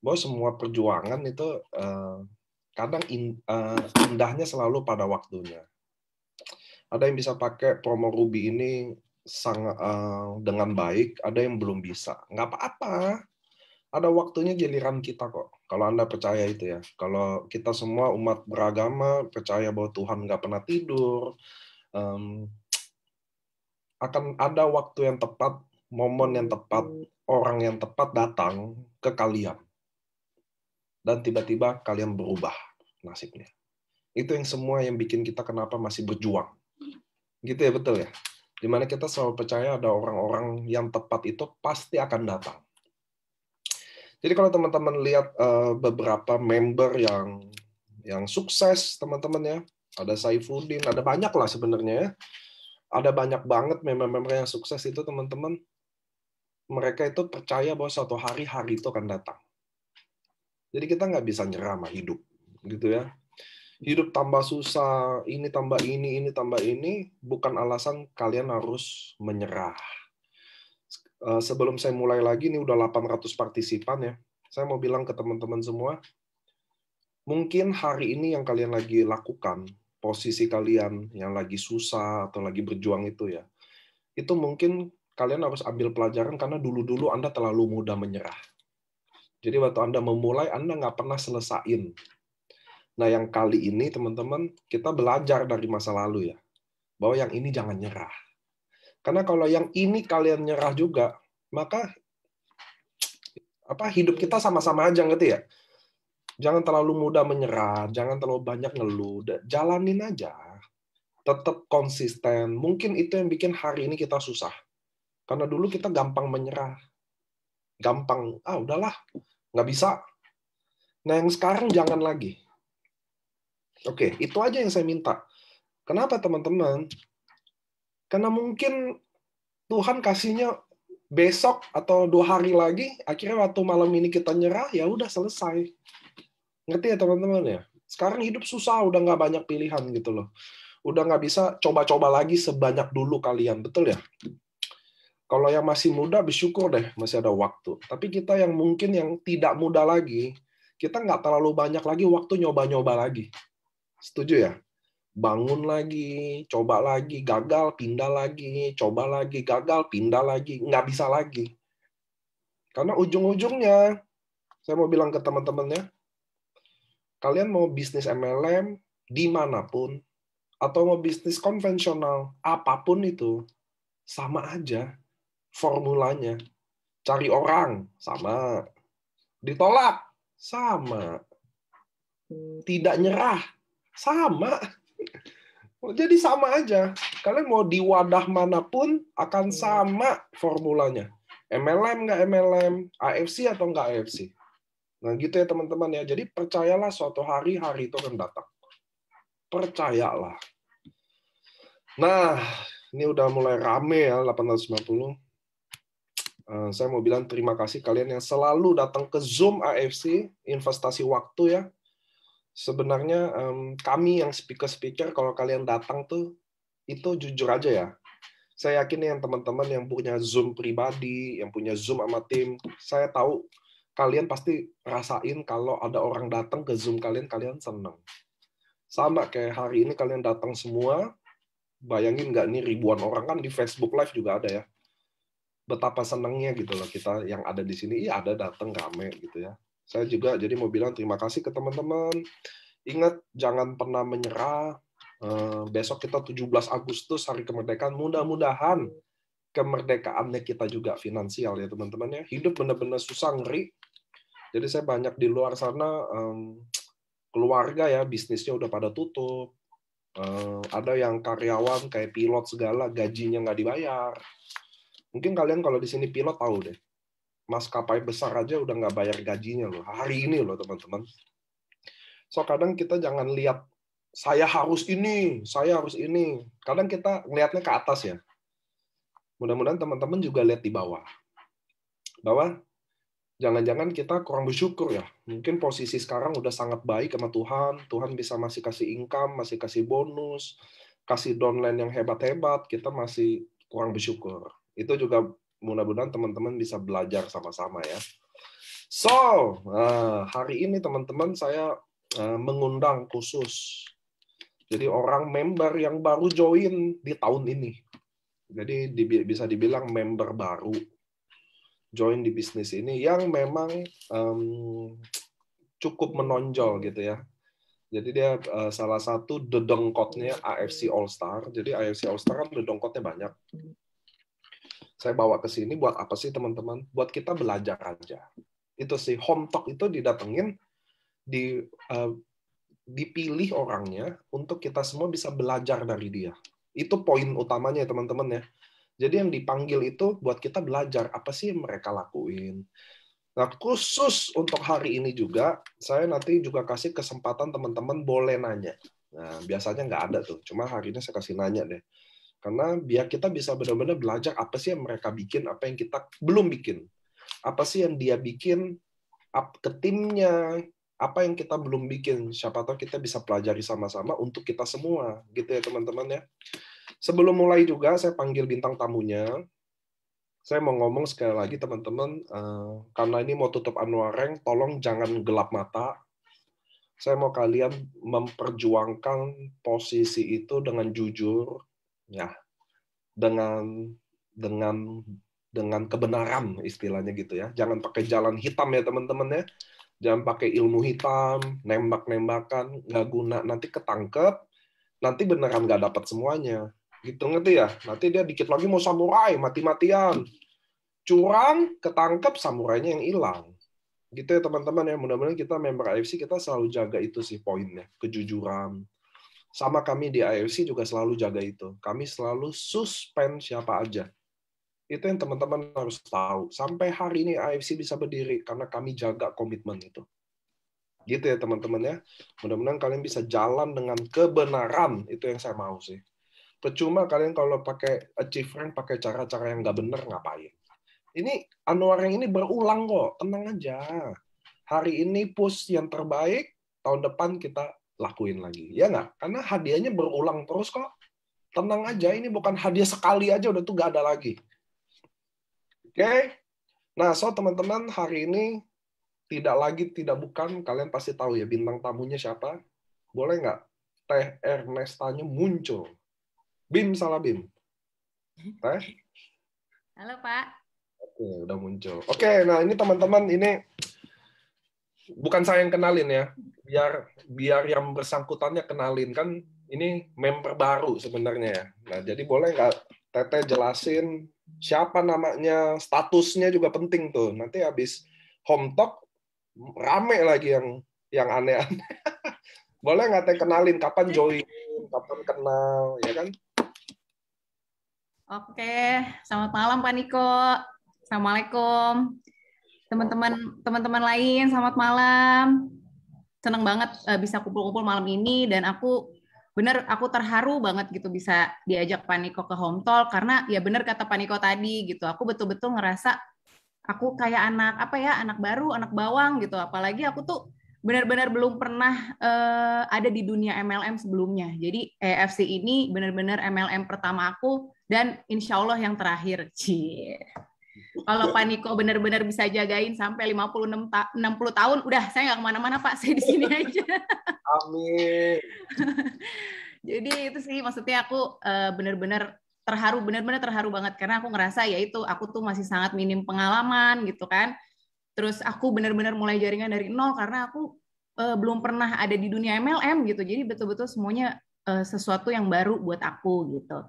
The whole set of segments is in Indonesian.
bahwa semua perjuangan itu kadang indahnya selalu pada waktunya. Ada yang bisa pakai promo Ruby ini sangat dengan baik, ada yang belum bisa. Nggak apa-apa. Ada waktunya giliran kita kok. Kalau Anda percaya itu ya. Kalau kita semua umat beragama percaya bahwa Tuhan nggak pernah tidur, akan ada waktu yang tepat, momen yang tepat, orang yang tepat datang ke kalian. Dan tiba-tiba kalian berubah nasibnya. Itu yang semua yang bikin kita kenapa masih berjuang. Gitu ya, betul ya? Dimana kita selalu percaya ada orang-orang yang tepat itu pasti akan datang. Jadi kalau teman-teman lihat beberapa member yang sukses, teman-teman ya, ada Saifuddin, ada banyak lah sebenarnya ya. Ada banyak banget member-member yang sukses itu, teman-teman. Mereka itu percaya bahwa suatu hari itu akan datang. Jadi kita nggak bisa nyerah sama hidup, gitu ya. Hidup tambah susah, ini tambah ini tambah ini, bukan alasan kalian harus menyerah. Sebelum saya mulai lagi, ini udah 800 partisipan ya. Saya mau bilang ke teman-teman semua, mungkin hari ini yang kalian lagi lakukan, posisi kalian yang lagi susah atau lagi berjuang itu ya, itu mungkin kalian harus ambil pelajaran karena dulu-dulu Anda terlalu mudah menyerah. Jadi waktu Anda memulai, Anda nggak pernah selesain. Nah, yang kali ini, teman-teman, kita belajar dari masa lalu ya, bahwa yang ini jangan nyerah. Karena kalau yang ini kalian nyerah juga, maka hidup kita sama-sama aja gitu ya. Jangan terlalu mudah menyerah, jangan terlalu banyak ngeluh, jalanin aja. Tetap konsisten. Mungkin itu yang bikin hari ini kita susah. Karena dulu kita gampang menyerah. Gampang, udahlah, nggak bisa. Nah, yang sekarang jangan lagi. Oke, itu aja yang saya minta. Kenapa, teman-teman? Karena mungkin Tuhan kasihnya besok atau 2 hari lagi, akhirnya waktu malam ini kita nyerah, ya udah selesai. Ngerti ya, teman-teman ya? Sekarang hidup susah, udah nggak banyak pilihan gitu loh. Udah nggak bisa coba-coba lagi sebanyak dulu kalian, betul ya? Kalau yang masih muda, bersyukur deh, masih ada waktu. Tapi kita yang mungkin yang tidak muda lagi, kita nggak terlalu banyak lagi waktu nyoba-nyoba lagi. Setuju ya? Bangun lagi, coba lagi, gagal, pindah lagi, coba lagi, gagal, pindah lagi. Nggak bisa lagi. Karena ujung-ujungnya, saya mau bilang ke teman-temannya, kalian mau bisnis MLM dimanapun, atau mau bisnis konvensional, apapun itu, sama aja formulanya. Cari orang, sama. Ditolak, sama. Tidak nyerah, sama. Jadi sama aja. Kalian mau di wadah manapun, akan sama formulanya. MLM nggak MLM, AFC atau nggak AFC. Nah gitu ya teman-teman ya. Jadi percayalah suatu hari itu akan datang. Percayalah. Nah, ini udah mulai rame ya, 850. Saya mau bilang terima kasih kalian yang selalu datang ke Zoom AFC, investasi waktu ya. Sebenarnya kami yang speaker-speaker, kalau kalian datang tuh, itu jujur aja ya. Saya yakin yang teman-teman yang punya Zoom pribadi, yang punya Zoom sama tim, saya tahu kalian pasti rasain kalau ada orang datang ke Zoom kalian, kalian senang. Sama kayak hari ini kalian datang semua, bayangin nggak nih ribuan orang kan di Facebook Live juga ada ya. Betapa senangnya gitu loh kita yang ada di sini, iya ada datang rame gitu ya. Saya juga jadi mau bilang terima kasih ke teman-teman. Ingat, jangan pernah menyerah. Besok kita 17 Agustus, hari kemerdekaan. Mudah-mudahan kemerdekaannya kita juga finansial ya teman-teman ya. Hidup benar-benar susah, ngeri. Jadi saya banyak di luar sana, keluarga ya, bisnisnya udah pada tutup. Ada yang karyawan kayak pilot segala, gajinya nggak dibayar. Mungkin kalian kalau di sini pilot tahu deh. Maskapai besar aja udah nggak bayar gajinya loh. Hari ini loh teman-teman. So kadang kita jangan lihat saya harus ini, saya harus ini. Kadang kita ngelihatnya ke atas ya. Mudah-mudahan teman-teman juga lihat di bawah. Bahwa jangan-jangan kita kurang bersyukur ya. Mungkin posisi sekarang udah sangat baik sama Tuhan. Tuhan bisa masih kasih income, masih kasih bonus, kasih downline yang hebat-hebat. Kita masih kurang bersyukur. Itu juga mudah-mudahan teman-teman bisa belajar sama-sama ya. So, hari ini teman-teman saya mengundang khusus. Jadi orang member yang baru join di tahun ini. Jadi bisa dibilang member baru join di bisnis ini yang memang cukup menonjol gitu ya. Jadi dia salah satu dedengkotnya AFC All Star. Jadi AFC All Star kan dedengkotnya banyak. Saya bawa ke sini buat apa sih teman-teman? Buat kita belajar aja. Itu sih, home talk itu didatengin, dipilih orangnya untuk kita semua bisa belajar dari dia. Itu poin utamanya ya teman-teman ya. Jadi yang dipanggil itu buat kita belajar apa sih yang mereka lakuin. Nah, khusus untuk hari ini juga, saya nanti juga kasih kesempatan teman-teman boleh nanya. Nah, biasanya nggak ada tuh, cuma hari ini saya kasih nanya deh. Karena biar kita bisa benar-benar belajar apa sih yang mereka bikin, apa yang kita belum bikin. Apa sih yang dia bikin ke timnya, apa yang kita belum bikin. Siapa tahu kita bisa pelajari sama-sama untuk kita semua. Gitu ya teman-teman ya. Sebelum mulai juga, saya panggil bintang tamunya. Saya mau ngomong sekali lagi teman-teman, karena ini mau tutup Anwareng, tolong jangan gelap mata. Saya mau kalian memperjuangkan posisi itu dengan jujur, ya, dengan kebenaran istilahnya gitu ya. Jangan pakai jalan hitam ya teman-teman ya. Jangan pakai ilmu hitam, nembak-nembakan, nggak guna, nanti ketangkep, nanti beneran nggak dapat semuanya. Gitu ngerti ya? Nanti dia dikit lagi mau samurai, mati-matian. Curang, ketangkep, samurainya yang hilang. Gitu ya teman-teman ya, mudah-mudahan kita member AFC kita selalu jaga itu sih poinnya, kejujuran. Sama kami di AFC juga selalu jaga itu. Kami selalu suspend siapa aja. Itu yang teman-teman harus tahu. Sampai hari ini AFC bisa berdiri karena kami jaga komitmen itu. Gitu ya teman-teman ya. Mudah-mudahan kalian bisa jalan dengan kebenaran. Itu yang saya mau sih. Percuma kalian kalau pakai achieve rank, pakai cara-cara yang nggak benar, ngapain. Ini Anwar yang ini berulang kok, tenang aja. Hari ini push yang terbaik, tahun depan kita lakuin lagi. Ya nggak? Karena hadiahnya berulang terus kok. Tenang aja, ini bukan hadiah sekali aja, udah tuh nggak ada lagi. Oke? Nah, so teman-teman, hari ini tidak lagi, tidak bukan, kalian pasti tahu ya bintang tamunya siapa? Boleh nggak Teh Ernestanya muncul? Bim, salah Bim. Teh? Halo Pak. Oke, udah muncul. Oke, nah ini teman-teman, ini bukan saya yang kenalin ya, biar yang bersangkutannya kenalin, kan ini member baru sebenarnya ya. Nah, jadi boleh nggak Teteh jelasin siapa namanya, statusnya juga penting tuh. Nanti habis home talk rame lagi yang aneh-aneh. Boleh nggak Teh kenalin kapan join, kapan kenal, ya kan? Oke, selamat malam Pak Niko. Assalamualaikum. Teman-teman lain, selamat malam. Senang banget bisa kumpul-kumpul malam ini dan aku terharu banget gitu bisa diajak Pak Niko ke home talk karena ya benar kata Pak Niko tadi gitu. Aku betul-betul ngerasa aku kayak anak baru, anak bawang gitu. Apalagi aku tuh benar-benar belum pernah ada di dunia MLM sebelumnya. Jadi EFC ini benar-benar MLM pertama aku dan insya Allah yang terakhir. Cie. Kalau Pak Niko benar-benar bisa jagain sampai 60 tahun, udah saya nggak kemana-mana Pak, saya di sini aja. Amin. Jadi itu sih maksudnya aku benar-benar terharu banget karena aku ngerasa ya itu aku tuh masih sangat minim pengalaman gitu kan. Terus aku benar-benar mulai jaringan dari nol karena aku belum pernah ada di dunia MLM gitu. Jadi betul-betul semuanya sesuatu yang baru buat aku gitu.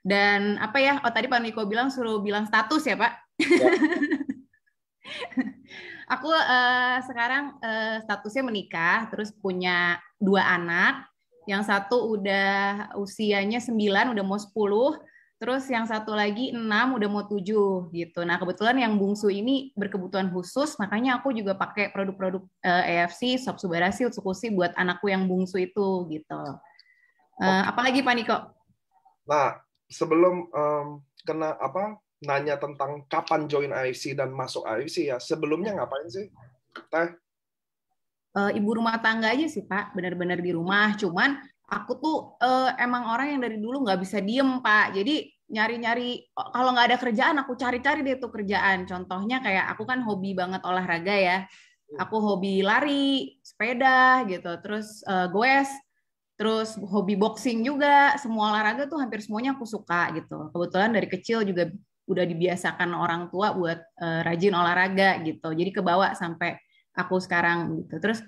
Dan apa ya? Oh tadi Pak Niko suruh bilang status ya Pak. Ya. Aku sekarang statusnya menikah, terus punya 2 anak. Yang satu udah usianya 9, udah mau 10. Terus yang satu lagi 6, udah mau 7 gitu. Nah, kebetulan yang bungsu ini berkebutuhan khusus, makanya aku juga pakai produk-produk EFC, Sob Subarasi, Utsukushi buat anakku yang bungsu itu gitu. Apalagi Pak Niko? Nah, sebelum nanya tentang kapan join AFC dan masuk AFC ya, sebelumnya ngapain sih, Teh? Ibu rumah tangga aja sih Pak, benar-benar di rumah. Cuman aku tuh emang orang yang dari dulu nggak bisa diem Pak. Jadi nyari-nyari, kalau nggak ada kerjaan aku cari-cari deh tuh kerjaan. Contohnya kayak aku kan hobi banget olahraga ya. Aku hobi lari, sepeda gitu, terus goes, terus hobi boxing juga. Semua olahraga tuh hampir semuanya aku suka gitu. Kebetulan dari kecil juga udah dibiasakan orang tua buat rajin olahraga gitu. Jadi kebawa sampai aku sekarang gitu. Terus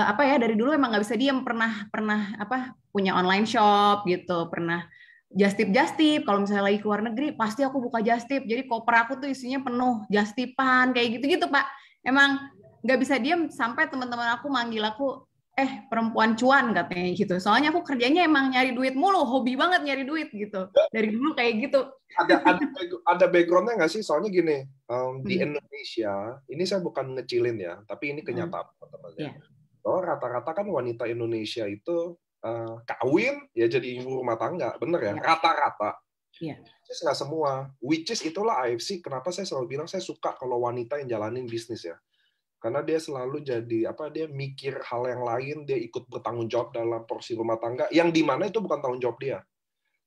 apa ya, dari dulu emang nggak bisa diem, pernah apa, punya online shop gitu, pernah just tip kalau misalnya lagi keluar negeri pasti aku buka just tip, jadi koper aku tuh isinya penuh just tipan kayak gitu-gitu Pak. Emang nggak bisa diem sampai teman-teman aku manggil aku perempuan cuan katanya gitu, soalnya aku kerjanya emang nyari duit mulu, hobi banget nyari duit gitu dari dulu kayak gitu. Ada backgroundnya nggak sih? Soalnya gini, di Indonesia ini saya bukan ngecilin ya, tapi ini kenyataan teman-teman ya. Bahwa rata-rata kan wanita Indonesia itu kawin ya jadi ibu rumah tangga, bener ya? Rata-rata. Iya. Nggak semua. Which is itulah AFC. Kenapa saya selalu bilang saya suka kalau wanita yang jalanin bisnis ya. Karena dia selalu jadi apa? Dia mikir hal yang lain, dia ikut bertanggung jawab dalam porsi rumah tangga, yang dimana itu bukan tanggung jawab dia.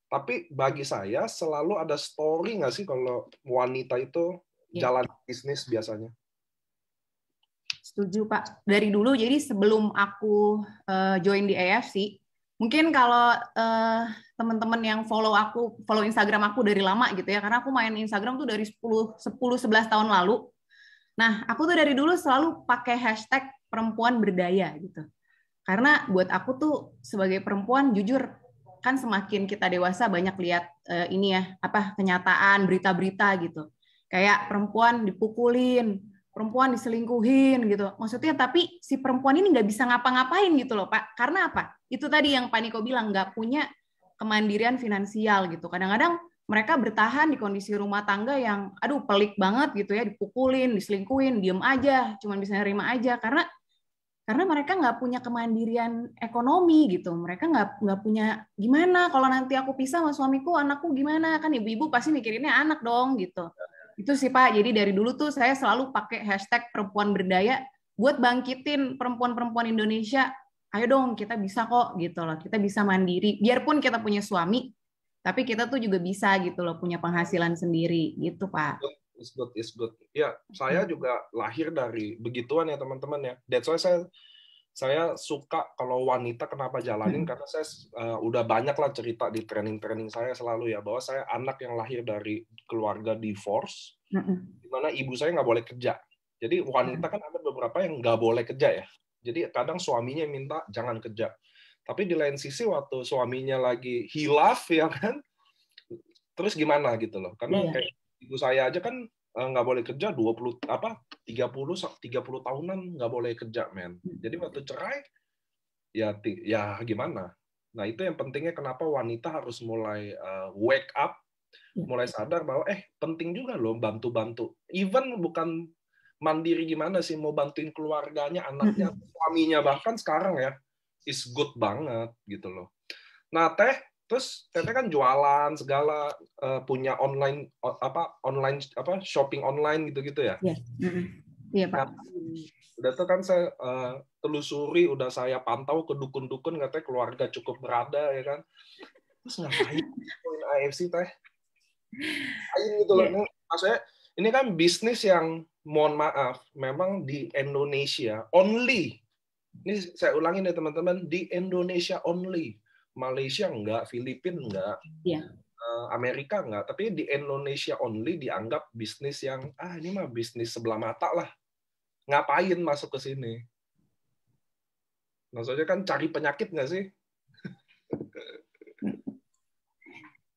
Tapi bagi saya selalu ada story nggak sih kalau wanita itu jalan bisnis biasanya? Setuju Pak. Dari dulu, jadi sebelum aku join di AFC, mungkin kalau teman-teman yang follow Instagram aku dari lama gitu ya, karena aku main Instagram tuh dari 10-11 tahun lalu. Nah, aku tuh dari dulu selalu pakai hashtag perempuan berdaya gitu. Karena buat aku tuh sebagai perempuan, jujur kan semakin kita dewasa banyak lihat ini ya, apa, kenyataan, berita-berita gitu. Kayak perempuan dipukulin, perempuan diselingkuhin gitu. Maksudnya tapi si perempuan ini nggak bisa ngapa-ngapain gitu loh Pak. Karena apa? Itu tadi yang Pak Niko bilang, nggak punya kemandirian finansial gitu. Kadang-kadang mereka bertahan di kondisi rumah tangga yang aduh pelik banget gitu ya, dipukulin, diselingkuhin, diem aja, cuman bisa nerima aja karena mereka nggak punya kemandirian ekonomi gitu. Mereka nggak punya gimana kalau nanti aku pisah sama suamiku, anakku gimana, kan ibu-ibu pasti mikirinnya anak dong gitu. Itu sih Pak, jadi dari dulu tuh saya selalu pakai hashtag perempuan berdaya buat bangkitin perempuan-perempuan Indonesia. Ayo dong, kita bisa kok gitu loh, kita bisa mandiri. Biarpun kita punya suami, tapi kita tuh juga bisa gitu loh, punya penghasilan sendiri gitu Pak. It's good. Ya, saya juga lahir dari begituan ya teman-teman ya. That's why saya suka kalau wanita kenapa jalanin, karena saya udah banyak lah cerita di training saya selalu ya, bahwa saya anak yang lahir dari keluarga divorce, di mana ibu saya nggak boleh kerja. Jadi wanita kan ada beberapa yang nggak boleh kerja ya. Jadi kadang suaminya minta jangan kerja. Tapi di lain sisi waktu suaminya lagi hilaf ya kan, terus gimana gitu loh. Karena kayak ibu saya aja kan nggak boleh kerja 30 tahunan nggak boleh kerja, men. Jadi waktu cerai ya gimana. Nah, itu yang pentingnya kenapa wanita harus mulai wake up, mulai sadar bahwa penting juga loh bantu-bantu. Even bukan mandiri gimana sih, mau bantuin keluarganya, anaknya, suaminya bahkan sekarang ya is good banget gitu loh. Nah, terus Teteh kan jualan segala, punya online shopping online gitu-gitu ya. Iya Pak. Nah, udah tuh kan saya telusuri, udah saya pantau ke dukun-dukun, katanya keluarga cukup berada ya kan. Terus ngapain join AFC Teh? Ngapain gitu loh. Maksudnya ini kan bisnis yang mohon maaf memang di Indonesia only. Ini saya ulangin ya teman-teman, di Indonesia only. Malaysia enggak, Filipina enggak, Amerika enggak, tapi di Indonesia only dianggap bisnis yang ini mah bisnis sebelah mata lah. Ngapain masuk ke sini? Maksudnya kan cari penyakit nggak sih?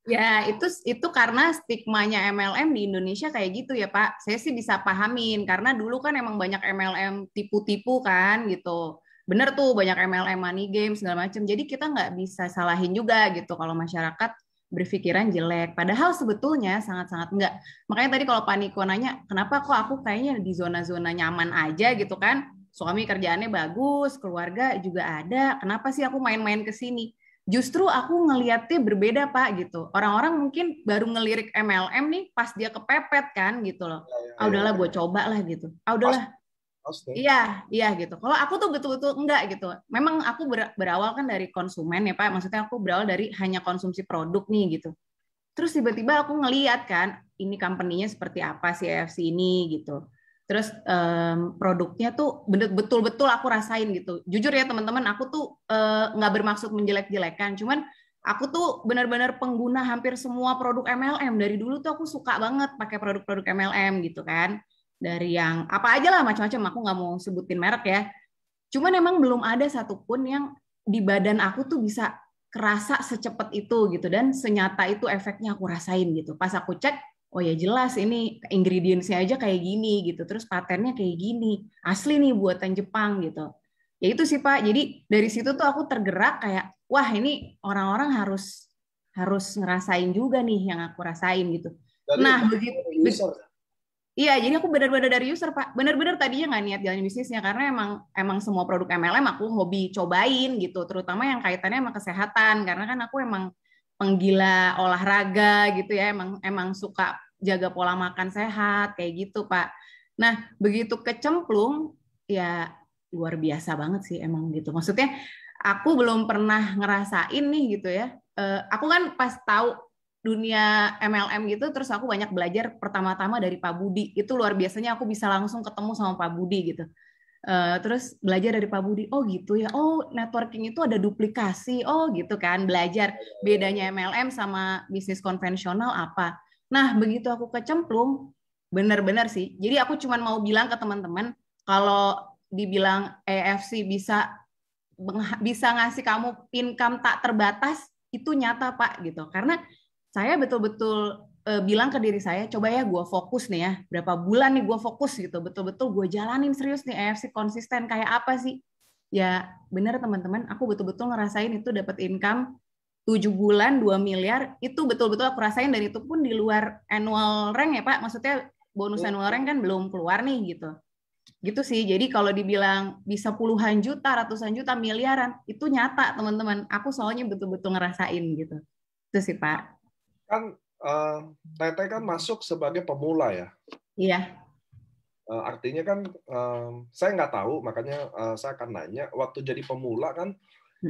Ya, itu karena stigmanya MLM di Indonesia kayak gitu ya, Pak. Saya sih bisa pahamin, karena dulu kan emang banyak MLM tipu-tipu kan, gitu. Bener tuh, banyak MLM money game, segala macam. Jadi kita nggak bisa salahin juga gitu kalau masyarakat berpikiran jelek. Padahal sebetulnya sangat-sangat enggak. Makanya tadi kalau Pak Niko nanya, kenapa kok aku kayaknya di zona-zona nyaman aja gitu kan? Suami kerjaannya bagus, keluarga juga ada. Kenapa sih aku main-main ke sini? Justru aku ngelihatnya berbeda Pak gitu. Orang-orang mungkin baru ngelirik MLM nih pas dia kepepet kan gitu loh. Udahlah gue coba lah gitu. Udahlah. Iya gitu. Kalau aku tuh betul-betul enggak gitu. Memang aku berawal kan dari konsumen ya Pak. Maksudnya aku berawal dari hanya konsumsi produk nih gitu. Terus tiba-tiba aku ngeliat kan, ini company-nya seperti apa sih AFC ini gitu. Terus produknya tuh betul-betul aku rasain gitu. Jujur ya teman-teman, aku tuh nggak bermaksud menjelek-jelekan, cuman aku tuh benar-benar pengguna hampir semua produk MLM. Dari dulu tuh aku suka banget pakai produk-produk MLM gitu kan. Dari yang apa aja lah macam-macam, aku nggak mau sebutin merek ya. Cuman emang belum ada satupun yang di badan aku tuh bisa kerasa secepat itu gitu dan senyata itu efeknya aku rasain gitu. Pas aku cek, oh ya jelas ini ingredients-nya aja kayak gini gitu. Terus patennya kayak gini. Asli nih buatan Jepang gitu. Ya itu sih Pak. Jadi dari situ tuh aku tergerak kayak wah ini orang-orang harus ngerasain juga nih yang aku rasain gitu. Jadi Nah, begitu user. iya, jadi aku benar-benar dari user, Pak. Benar-benar tadinya nggak niat jalan bisnisnya, karena emang semua produk MLM aku hobi cobain gitu, terutama yang kaitannya sama kesehatan, karena kan aku emang penggila olahraga gitu ya, emang suka jaga pola makan sehat, kayak gitu, Pak. Nah, begitu kecemplung, ya luar biasa banget sih emang gitu. Maksudnya, aku belum pernah ngerasain nih gitu ya. Aku kan pas tahu dunia MLM gitu, terus aku banyak belajar pertama-tama dari Pak Budi. Itu luar biasanya aku bisa langsung ketemu sama Pak Budi gitu. Terus belajar dari Pak Budi, oh gitu ya, oh networking itu ada duplikasi, oh gitu kan, belajar bedanya MLM sama bisnis konvensional apa. Nah, begitu aku kecemplung, benar-benar sih. Jadi aku cuma mau bilang ke teman-teman, kalau dibilang EFC bisa ngasih kamu income tak terbatas, itu nyata Pak gitu. Karena saya betul-betul bilang ke diri saya, coba ya gue fokus nih ya, berapa bulan nih gue fokus gitu, betul-betul gue jalanin serius nih AFC konsisten kayak apa sih? Ya bener teman-teman, aku betul-betul ngerasain itu dapat income 7 bulan 2 miliar, itu betul-betul aku rasain dan itu pun di luar annual rank ya Pak, maksudnya bonus annual rank kan belum keluar nih gitu. Gitu sih, jadi kalau dibilang bisa puluhan juta, ratusan juta, miliaran, itu nyata teman-teman, aku soalnya betul-betul ngerasain gitu. Itu sih Pak. Kan Teteh kan masuk sebagai pemula ya. Iya. Artinya kan saya nggak tahu, makanya saya akan nanya. Waktu jadi pemula kan,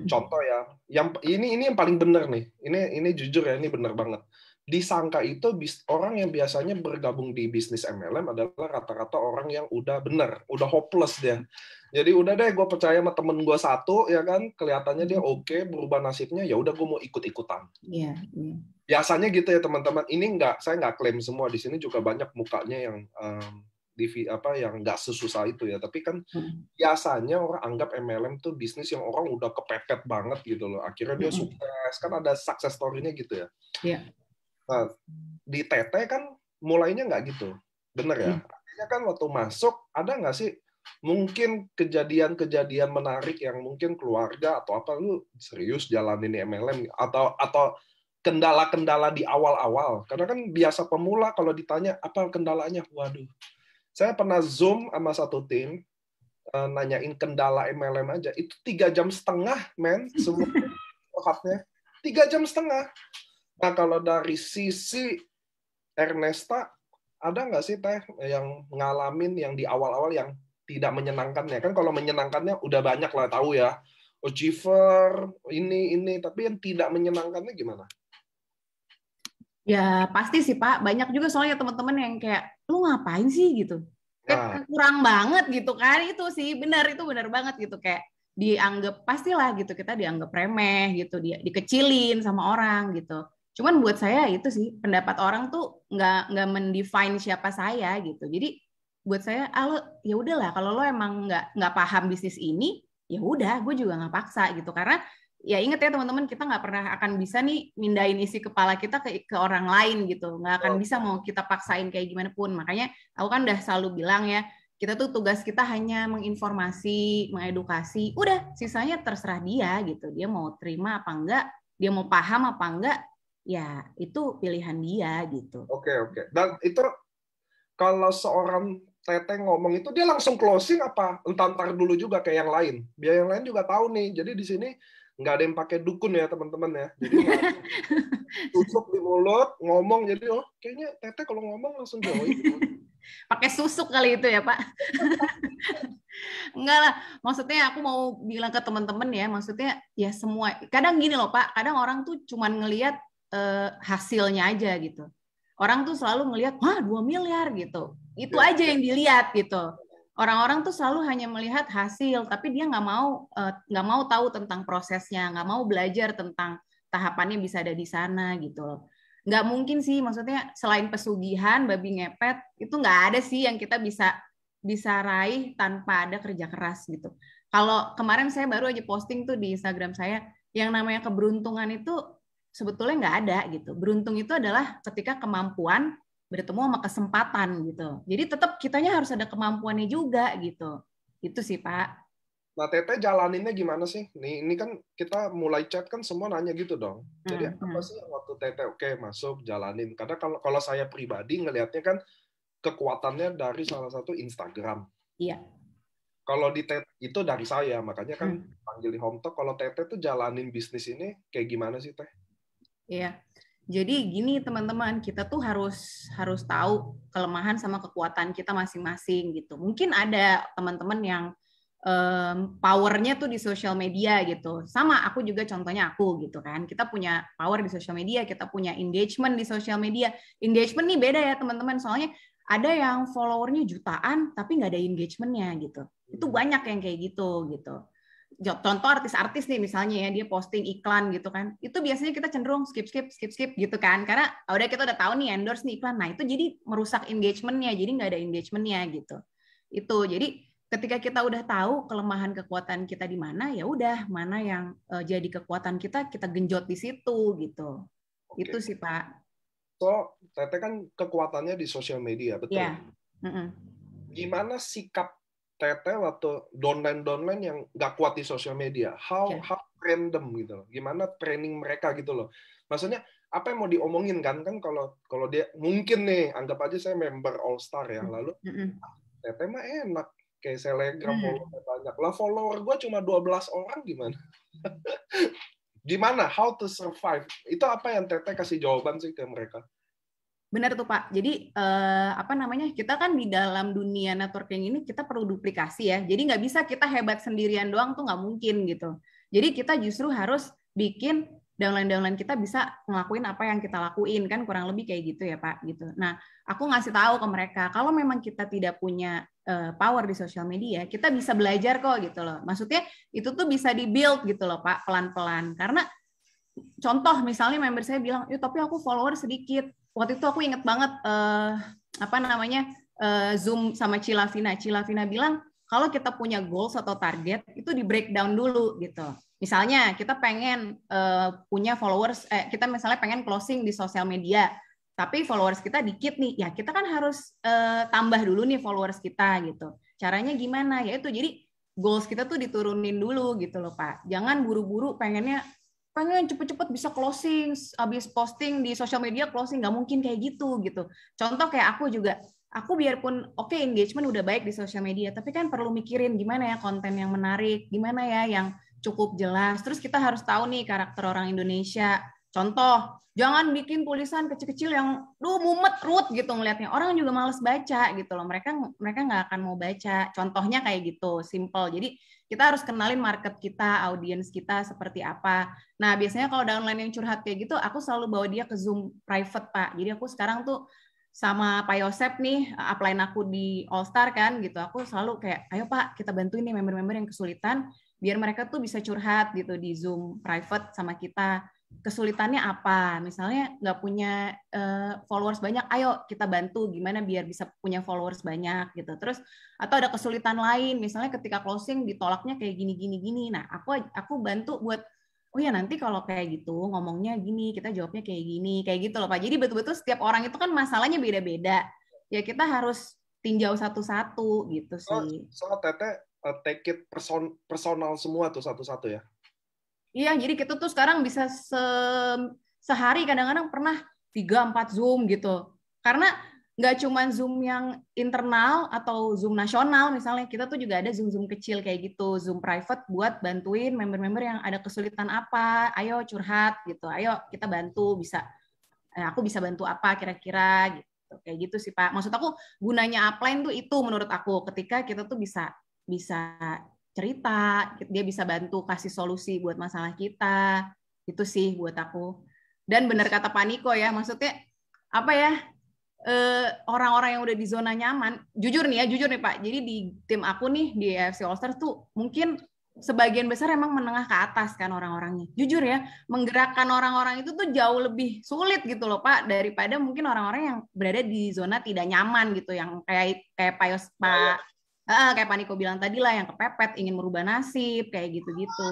contoh ya, yang ini yang paling benar nih. Ini jujur ya, ini benar banget. Disangka itu orang yang biasanya bergabung di bisnis MLM adalah rata-rata orang yang udah benar, udah hopeless dia. Jadi udah deh, gue percaya sama temen gue satu, ya kan, kelihatannya dia oke, berubah nasibnya, ya udah gue mau ikut-ikutan. Iya. Biasanya gitu ya teman-teman. Ini saya nggak klaim semua, di sini juga banyak mukanya yang yang nggak sesusah itu ya. Tapi kan biasanya orang anggap MLM tuh bisnis yang orang udah kepepet banget gitu loh. Akhirnya dia sukses, kan ada success story-nya gitu ya. Iya. Nah, di Teteh kan mulainya nggak gitu, bener ya? Artinya kan waktu masuk ada nggak sih mungkin kejadian-kejadian menarik yang mungkin keluarga atau apa lu serius jalanin MLM atau kendala-kendala di awal-awal? Karena kan biasa pemula kalau ditanya apa kendalanya, waduh. Saya pernah Zoom sama satu tim, nanyain kendala MLM aja. Itu 3,5 jam, men. Semua curhatnya. 3,5 jam. Nah, kalau dari sisi Ernesta, ada nggak sih Teh yang ngalamin yang di awal-awal yang tidak menyenangkannya? Kan kalau menyenangkannya udah banyak lah tahu ya. Achiever, ini. Tapi yang tidak menyenangkannya gimana? Ya pasti sih Pak, banyak juga soalnya teman-teman yang kayak lu ngapain sih gitu, kayak kurang banget gitu kan. Itu sih benar, itu benar banget gitu, kayak dianggap pastilah gitu, kita dianggap remeh gitu, dia dikecilin sama orang gitu. Cuman buat saya itu sih pendapat orang tuh nggak mendefine siapa saya gitu. Jadi buat saya, ya udahlah kalau lo emang nggak paham bisnis ini, ya udah, gue juga nggak paksa gitu. Karena ya inget ya teman-teman, kita nggak pernah akan bisa nih mindahin isi kepala kita ke orang lain gitu, nggak akan bisa mau kita paksain kayak gimana pun. Makanya aku kan udah selalu bilang ya, kita tuh tugas kita hanya menginformasi, mengedukasi, udah sisanya terserah dia gitu, dia mau terima apa enggak, dia mau paham apa enggak, ya itu pilihan dia gitu. Oke. Dan itu kalau seorang Teteh ngomong itu dia langsung closing apa entar dulu juga kayak yang lain, biar yang lain juga tahu nih. Jadi di sini nggak ada yang pakai dukun ya teman-teman ya. Jadi tusuk di mulut ngomong, jadi kayaknya Teteh kalau ngomong langsung join. Pakai susuk kali itu ya Pak. Enggak lah, maksudnya aku mau bilang ke teman-teman ya, maksudnya ya semua, kadang gini loh Pak, kadang orang tuh cuman ngelihat hasilnya aja gitu. Orang tuh selalu ngelihat, wah 2 miliar gitu. Itu aja yang dilihat gitu. Orang-orang tuh selalu hanya melihat hasil, tapi dia nggak mau tahu tentang prosesnya, nggak mau belajar tentang tahapannya bisa ada di sana gitu. Nggak mungkin sih, maksudnya selain pesugihan, babi ngepet, itu nggak ada sih yang kita bisa raih tanpa ada kerja keras gitu. Kalau kemarin saya baru aja posting tuh di Instagram saya, yang namanya keberuntungan itu sebetulnya nggak ada gitu. Beruntung itu adalah ketika kemampuan bertemu sama kesempatan gitu. Jadi tetap kitanya harus ada kemampuannya juga gitu. Itu sih Pak. Nah, Teteh jalaninnya gimana sih? Ini kan kita mulai chat kan semua nanya gitu dong. Jadi apa sih yang waktu Teteh oke masuk jalanin? Karena kalau saya pribadi ngelihatnya kan kekuatannya dari salah satu Instagram. Iya. Kalau di Teteh itu dari saya, makanya kan panggil di Home Talk. Kalau Teteh tuh jalanin bisnis ini kayak gimana sih Teh? Iya. Jadi gini teman-teman, kita tuh harus tahu kelemahan sama kekuatan kita masing-masing gitu. Mungkin ada teman-teman yang powernya tuh di sosial media gitu. Sama aku juga contohnya aku gitu kan. Kita punya power di sosial media, kita punya engagement di sosial media. Engagement nih beda ya teman-teman, soalnya ada yang followernya jutaan tapi nggak ada engagementnya gitu. Itu banyak yang kayak gitu gitu. Contoh artis-artis nih misalnya ya, dia posting iklan gitu kan, itu biasanya kita cenderung skip gitu kan, karena udah kita udah tahu nih endorse nih iklan. Nah itu jadi merusak engagementnya, jadi nggak ada engagementnya gitu. Itu jadi ketika kita udah tahu kelemahan kekuatan kita di mana, ya udah mana yang jadi kekuatan kita genjot di situ gitu. Itu sih Pak. So Teteh kan kekuatannya di sosial media, betul? Ya. Gimana sikap Teteh waktu downline yang nggak kuat di sosial media? How random gitu loh. Gimana training mereka gitu loh. Maksudnya apa yang mau diomongin kan kalau dia mungkin nih anggap aja saya member All Star ya, lalu Teteh mah enak kayak Telegram follower banyak lah, follower gue cuma 12 orang gimana? Gimana how to survive? Itu apa yang Teteh kasih jawaban sih ke mereka? Benar tuh Pak. Jadi kita kan di dalam dunia networking ini kita perlu duplikasi ya. Jadi nggak bisa kita hebat sendirian doang tuh nggak mungkin gitu. Jadi kita justru harus bikin downline kita bisa ngelakuin apa yang kita lakuin, kan kurang lebih kayak gitu ya Pak gitu. Nah aku ngasih tahu ke mereka kalau memang kita tidak punya power di sosial media, kita bisa belajar kok gitu loh. Maksudnya itu tuh bisa di-build gitu loh Pak, pelan-pelan. Karena contoh misalnya member saya bilang, tapi aku follower sedikit. Waktu itu aku inget banget Zoom sama Cilavina. Cilavina bilang kalau kita punya goals atau target itu di breakdown dulu gitu. Misalnya kita pengen punya followers, kita misalnya pengen closing di sosial media, tapi followers kita dikit nih, ya kita kan harus tambah dulu nih followers kita gitu. Caranya gimana? Ya itu jadi goals kita tuh diturunin dulu gitu loh Pak. Jangan buru-buru pengen cepet-cepet bisa closing, habis posting di sosial media closing, nggak mungkin kayak gitu. Contoh kayak aku biarpun oke engagement udah baik di sosial media, tapi kan perlu mikirin gimana ya konten yang menarik, gimana ya yang cukup jelas. Terus kita harus tahu nih karakter orang Indonesia. Contoh, jangan bikin tulisan kecil-kecil yang mumet rut gitu ngelihatnya. Orang juga males baca gitu loh. Mereka nggak akan mau baca. Contohnya kayak gitu, simple. Jadi kita harus kenalin market kita, audiens kita seperti apa. Nah, biasanya kalau downline yang curhat kayak gitu, aku selalu bawa dia ke Zoom private, Pak. Jadi aku sekarang tuh sama Pak Yosep nih, upline aku di All Star kan gitu. Aku selalu kayak, ayo Pak, kita bantuin nih member-member yang kesulitan, biar mereka tuh bisa curhat gitu di Zoom private sama kita. Kesulitannya apa? Misalnya nggak punya followers banyak, ayo kita bantu gimana biar bisa punya followers banyak gitu. Terus atau ada kesulitan lain, misalnya ketika closing ditolaknya kayak gini. Nah, aku bantu buat oh ya nanti kalau kayak gitu ngomongnya gini, kita jawabnya kayak gitu loh Pak. Jadi betul-betul setiap orang itu kan masalahnya beda-beda. Ya kita harus tinjau satu-satu gitu sih. So Teteh take it personal semua tuh satu-satu ya. Iya, jadi kita tuh sekarang bisa sehari kadang-kadang pernah 3-4 Zoom gitu. Karena nggak cuma Zoom yang internal atau Zoom nasional, misalnya kita tuh juga ada Zoom kecil kayak gitu, Zoom private buat bantuin member-member yang ada kesulitan apa, ayo curhat gitu, ayo kita bantu, aku bisa bantu apa kira-kira gitu. Kayak gitu sih Pak. Maksud aku gunanya upline tuh itu menurut aku ketika kita tuh bisa cerita, dia bisa bantu kasih solusi buat masalah kita. Itu sih buat aku. Dan benar kata Pak Niko ya, maksudnya apa ya, orang-orang yang udah di zona nyaman, jujur nih Pak, jadi di tim aku nih di AFC All Stars tuh mungkin sebagian besar emang menengah ke atas kan orang-orangnya. Jujur ya, menggerakkan orang-orang itu tuh jauh lebih sulit gitu loh Pak, daripada mungkin orang-orang yang berada di zona tidak nyaman gitu, yang kayak kayak Pak Niko bilang tadi lah, yang kepepet, ingin merubah nasib, kayak gitu-gitu.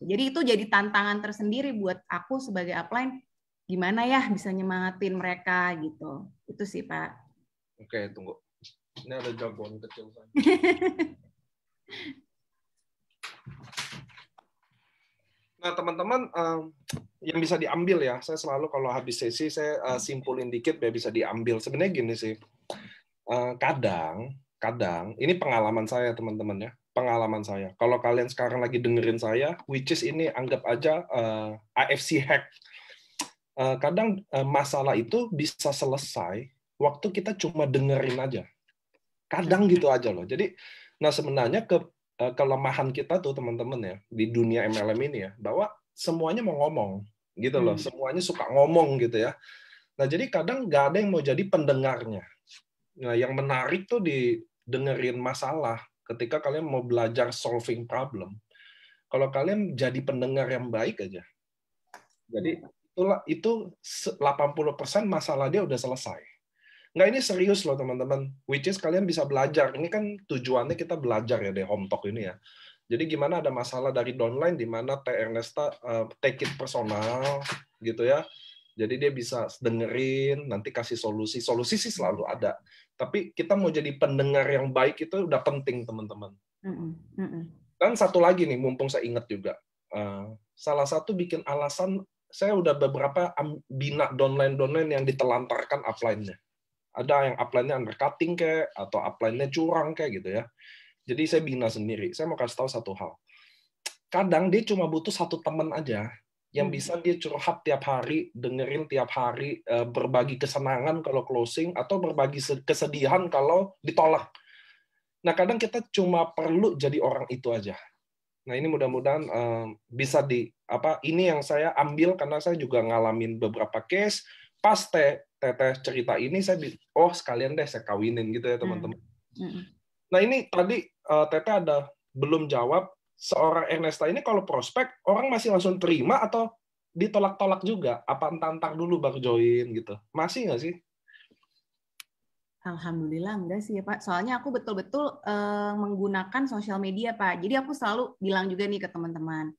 Jadi itu jadi tantangan tersendiri buat aku sebagai upline, gimana ya bisa nyemangatin mereka gitu. Itu sih Pak. Oke, tunggu. Ini ada jagoan kecil kan. Nah, teman-teman, yang bisa diambil ya, saya selalu kalau habis sesi, saya simpulin dikit biar bisa diambil. Sebenarnya gini sih, kadang, ini pengalaman saya teman-teman ya, pengalaman saya. Kalau kalian sekarang lagi dengerin saya, which is ini anggap aja AFC hack. Kadang masalah itu bisa selesai waktu kita cuma dengerin aja. Kadang gitu aja loh. Jadi, nah sebenarnya kelemahan kita tuh teman-teman ya di dunia MLM ini ya, bahwa semuanya mau ngomong gitu loh, semuanya suka ngomong gitu ya. Nah jadi kadang nggak ada yang mau jadi pendengarnya. Nah yang menarik tuh didengerin masalah ketika kalian mau belajar solving problem. Kalau kalian jadi pendengar yang baik aja, jadi itu 80% masalah dia udah selesai. Nggak, ini serius loh teman-teman. Which is kalian bisa belajar. Ini kan tujuannya kita belajar ya di Home Talk ini ya. Jadi gimana ada masalah dari downline, di mana Teh Ernesta take it personal gitu ya. Jadi dia bisa dengerin, nanti kasih solusi. Solusi sih selalu ada. Tapi kita mau jadi pendengar yang baik itu udah penting teman-teman. Dan satu lagi nih, mumpung saya ingat juga. Salah satu bikin alasan, saya udah beberapa bina downline yang ditelantarkan upline-nya. Ada yang upline-nya undercutting kayak, atau upline-nya curang kayak gitu ya. Jadi saya bina sendiri. Saya mau kasih tahu satu hal. Kadang dia cuma butuh satu teman aja yang bisa dia curhat tiap hari, dengerin tiap hari, berbagi kesenangan kalau closing, atau berbagi kesedihan kalau ditolak. Nah kadang kita cuma perlu jadi orang itu aja. Nah ini mudah-mudahan bisa ini yang saya ambil karena saya juga ngalamin beberapa case. Pas Teteh cerita ini, saya sekalian deh saya kawinin gitu ya teman-teman. Nah ini tadi Teteh ada belum jawab, seorang Ernesta ini kalau prospek orang masih langsung terima atau ditolak-tolak juga? Apa entar dulu baru join gitu? Masih nggak sih? Alhamdulillah enggak sih ya Pak. Soalnya aku betul-betul menggunakan sosial media Pak. Jadi aku selalu bilang juga nih ke teman-teman,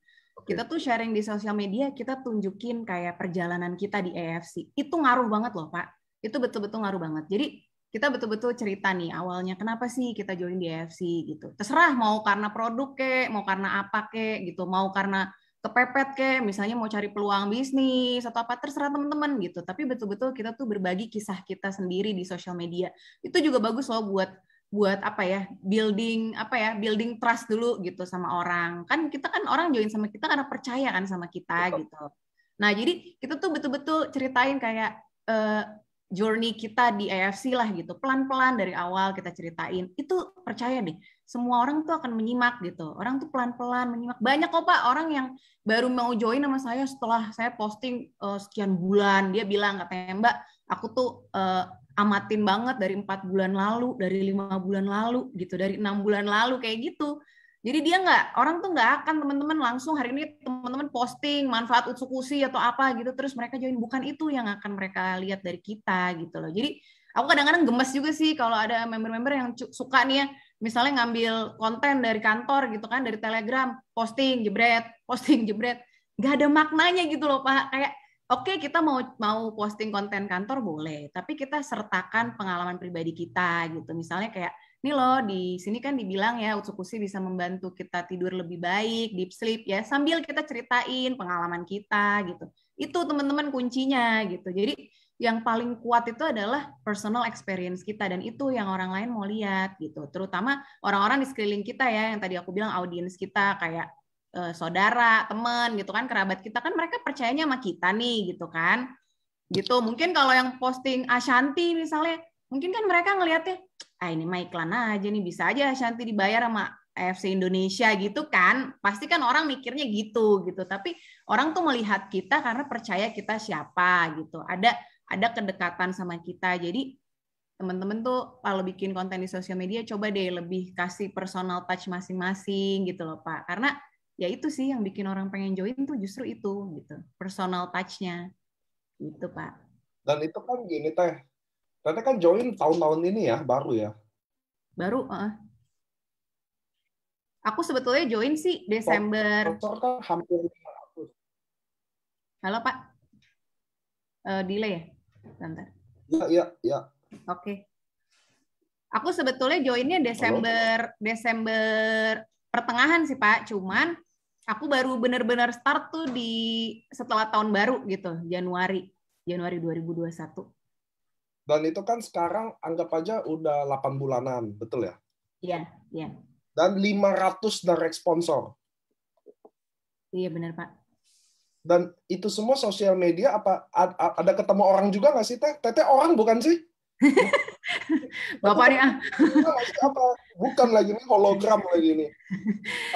kita tuh sharing di sosial media, kita tunjukin kayak perjalanan kita di AFC. Itu ngaruh banget loh, Pak. Itu betul-betul ngaruh banget. Jadi kita betul-betul cerita nih awalnya kenapa sih kita join di AFC gitu. Terserah mau karena produk kek, mau karena apa kek gitu, mau karena kepepet kek, misalnya mau cari peluang bisnis atau apa, terserah teman-teman gitu. Tapi betul-betul kita tuh berbagi kisah kita sendiri di sosial media. Itu juga bagus loh buat building trust dulu gitu sama orang. Kan kita kan orang join sama kita karena percaya kan sama kita gitu. Nah, jadi kita tuh betul-betul ceritain kayak journey kita di AFC lah gitu. Pelan-pelan dari awal kita ceritain. Itu percaya deh, semua orang tuh akan menyimak gitu. Orang tuh pelan-pelan menyimak. Banyak kok Pak orang yang baru mau join sama saya setelah saya posting sekian bulan. Dia bilang katanya, Mbak, aku tuh amatin banget dari 4 bulan lalu, dari 5 bulan lalu, gitu, dari 6 bulan lalu, kayak gitu. Jadi dia orang tuh nggak akan teman-teman langsung hari ini teman-teman posting manfaat Utsukushi atau apa gitu, terus mereka join. Bukan itu yang akan mereka lihat dari kita gitu loh. Jadi aku kadang-kadang gemes juga sih kalau ada member-member yang suka nih ya, misalnya ngambil konten dari kantor gitu kan, dari Telegram, posting jebret, nggak ada maknanya gitu loh Pak. Kayak oke, kita mau posting konten kantor boleh, tapi kita sertakan pengalaman pribadi kita gitu. Misalnya kayak, ini loh di sini kan dibilang ya Utsukushi bisa membantu kita tidur lebih baik, deep sleep ya, sambil kita ceritain pengalaman kita gitu. Itu teman-teman kuncinya gitu. Jadi yang paling kuat itu adalah personal experience kita, dan itu yang orang lain mau lihat gitu. Terutama orang-orang di sekeliling kita ya, yang tadi aku bilang audiens kita kayak saudara, teman gitu kan, kerabat kita kan, mereka percayanya sama kita nih gitu kan. Gitu. Mungkin kalau yang posting Ashanti misalnya, mungkin kan mereka ngelihatnya, ini mah iklan aja nih, bisa aja Ashanti dibayar sama AFC Indonesia gitu kan, pasti kan orang mikirnya gitu. Tapi orang tuh melihat kita karena percaya kita siapa gitu. Ada kedekatan sama kita. Jadi teman-teman tuh kalau bikin konten di sosial media coba deh lebih kasih personal touch masing-masing gitu loh Pak. Karena ya itu sih yang bikin orang pengen join tuh justru itu gitu. Personal touch-nya gitu Pak. Dan itu kan gini Teh. Teh kan join tahun-tahun ini ya, baru ya. Baru aku sebetulnya join sih Desember. Sponsor kan hampir 500. Halo Pak, delay ya? Bentar. Ya. Oke. Aku sebetulnya joinnya Desember pertengahan sih Pak. Cuman aku baru benar-benar start tuh setelah tahun baru gitu, Januari 2021. Dan itu kan sekarang anggap aja udah 8 bulanan, betul ya? Iya. Dan 500 direct sponsor. Iya benar Pak. Dan itu semua sosial media apa ada ketemu orang juga nggak sih Teh? Teh orang bukan sih? Bapaknya apa? Bukan lagi nih hologram lagi nih.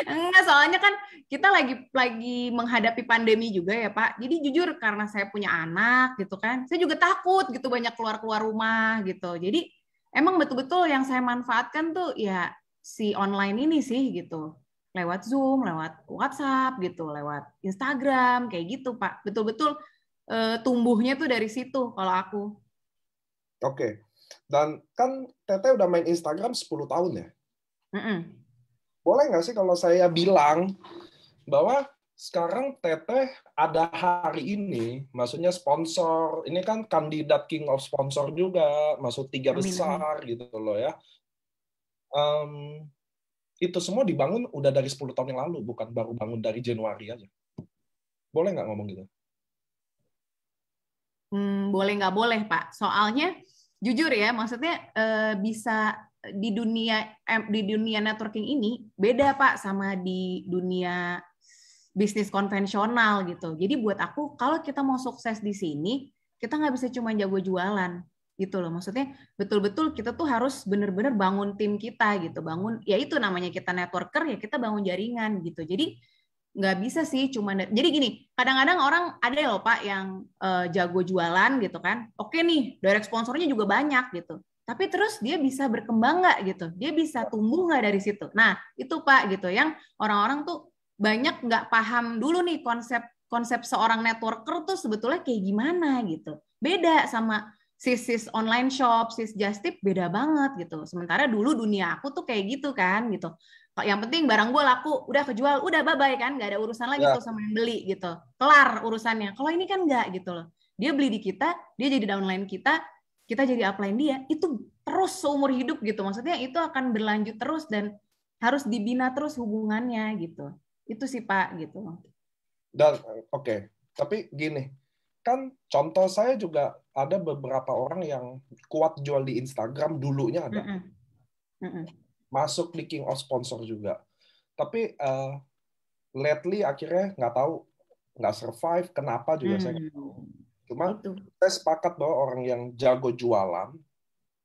enggak, soalnya kan kita lagi menghadapi pandemi juga ya Pak. Jadi jujur karena saya punya anak gitu kan, saya juga takut gitu banyak keluar rumah gitu. Jadi emang betul-betul yang saya manfaatkan tuh ya si online ini sih gitu. Lewat Zoom, lewat WhatsApp gitu, lewat Instagram kayak gitu Pak. Betul-betul tumbuhnya tuh dari situ kalau aku. Oke. Dan kan Teteh udah main Instagram 10 tahun ya? Boleh nggak sih kalau saya bilang bahwa sekarang Teteh ada hari ini, maksudnya sponsor, ini kan kandidat King of Sponsor juga, masuk 3 besar gitu loh ya. Itu semua dibangun udah dari 10 tahun yang lalu, bukan baru bangun dari Januari aja. Boleh nggak ngomong gitu? Boleh nggak boleh, Pak. Soalnya jujur ya, maksudnya bisa di dunia networking ini beda Pak sama di dunia bisnis konvensional gitu. Jadi buat aku kalau kita mau sukses di sini, kita nggak bisa cuma jago jualan gitu loh. Maksudnya betul-betul kita tuh harus benar-benar bangun tim kita gitu. Bangun, ya itu namanya kita networker, ya kita bangun jaringan gitu. Jadi nggak bisa sih cuma jadi gini, kadang-kadang orang ada loh Pak yang jago jualan gitu kan. Oke nih, direct sponsornya juga banyak gitu. Tapi terus dia bisa berkembang nggak gitu? Dia bisa tumbuh nggak dari situ? Nah, itu Pak gitu yang orang-orang tuh banyak nggak paham dulu nih konsep seorang networker tuh sebetulnya kayak gimana gitu. Beda sama sis online shop, sis just tip beda banget gitu. Sementara dulu dunia aku tuh kayak gitu kan gitu. Yang penting barang gue laku, udah kejual, udah bye-bye kan, nggak ada urusan lagi tuh sama yang beli gitu. Kelar urusannya. Kalau ini kan nggak gitu loh. Dia beli di kita, dia jadi downline kita jadi upline dia, itu terus seumur hidup gitu. Maksudnya itu akan berlanjut terus dan harus dibina terus hubungannya gitu. Itu sih Pak gitu. Dan oke. Tapi gini, kan contoh saya juga ada beberapa orang yang kuat jual di Instagram dulunya ada. Masuk di King of Sponsor juga. Tapi lately akhirnya nggak survive. Kenapa juga saya nggak tahu. Cuma saya sepakat bahwa orang yang jago jualan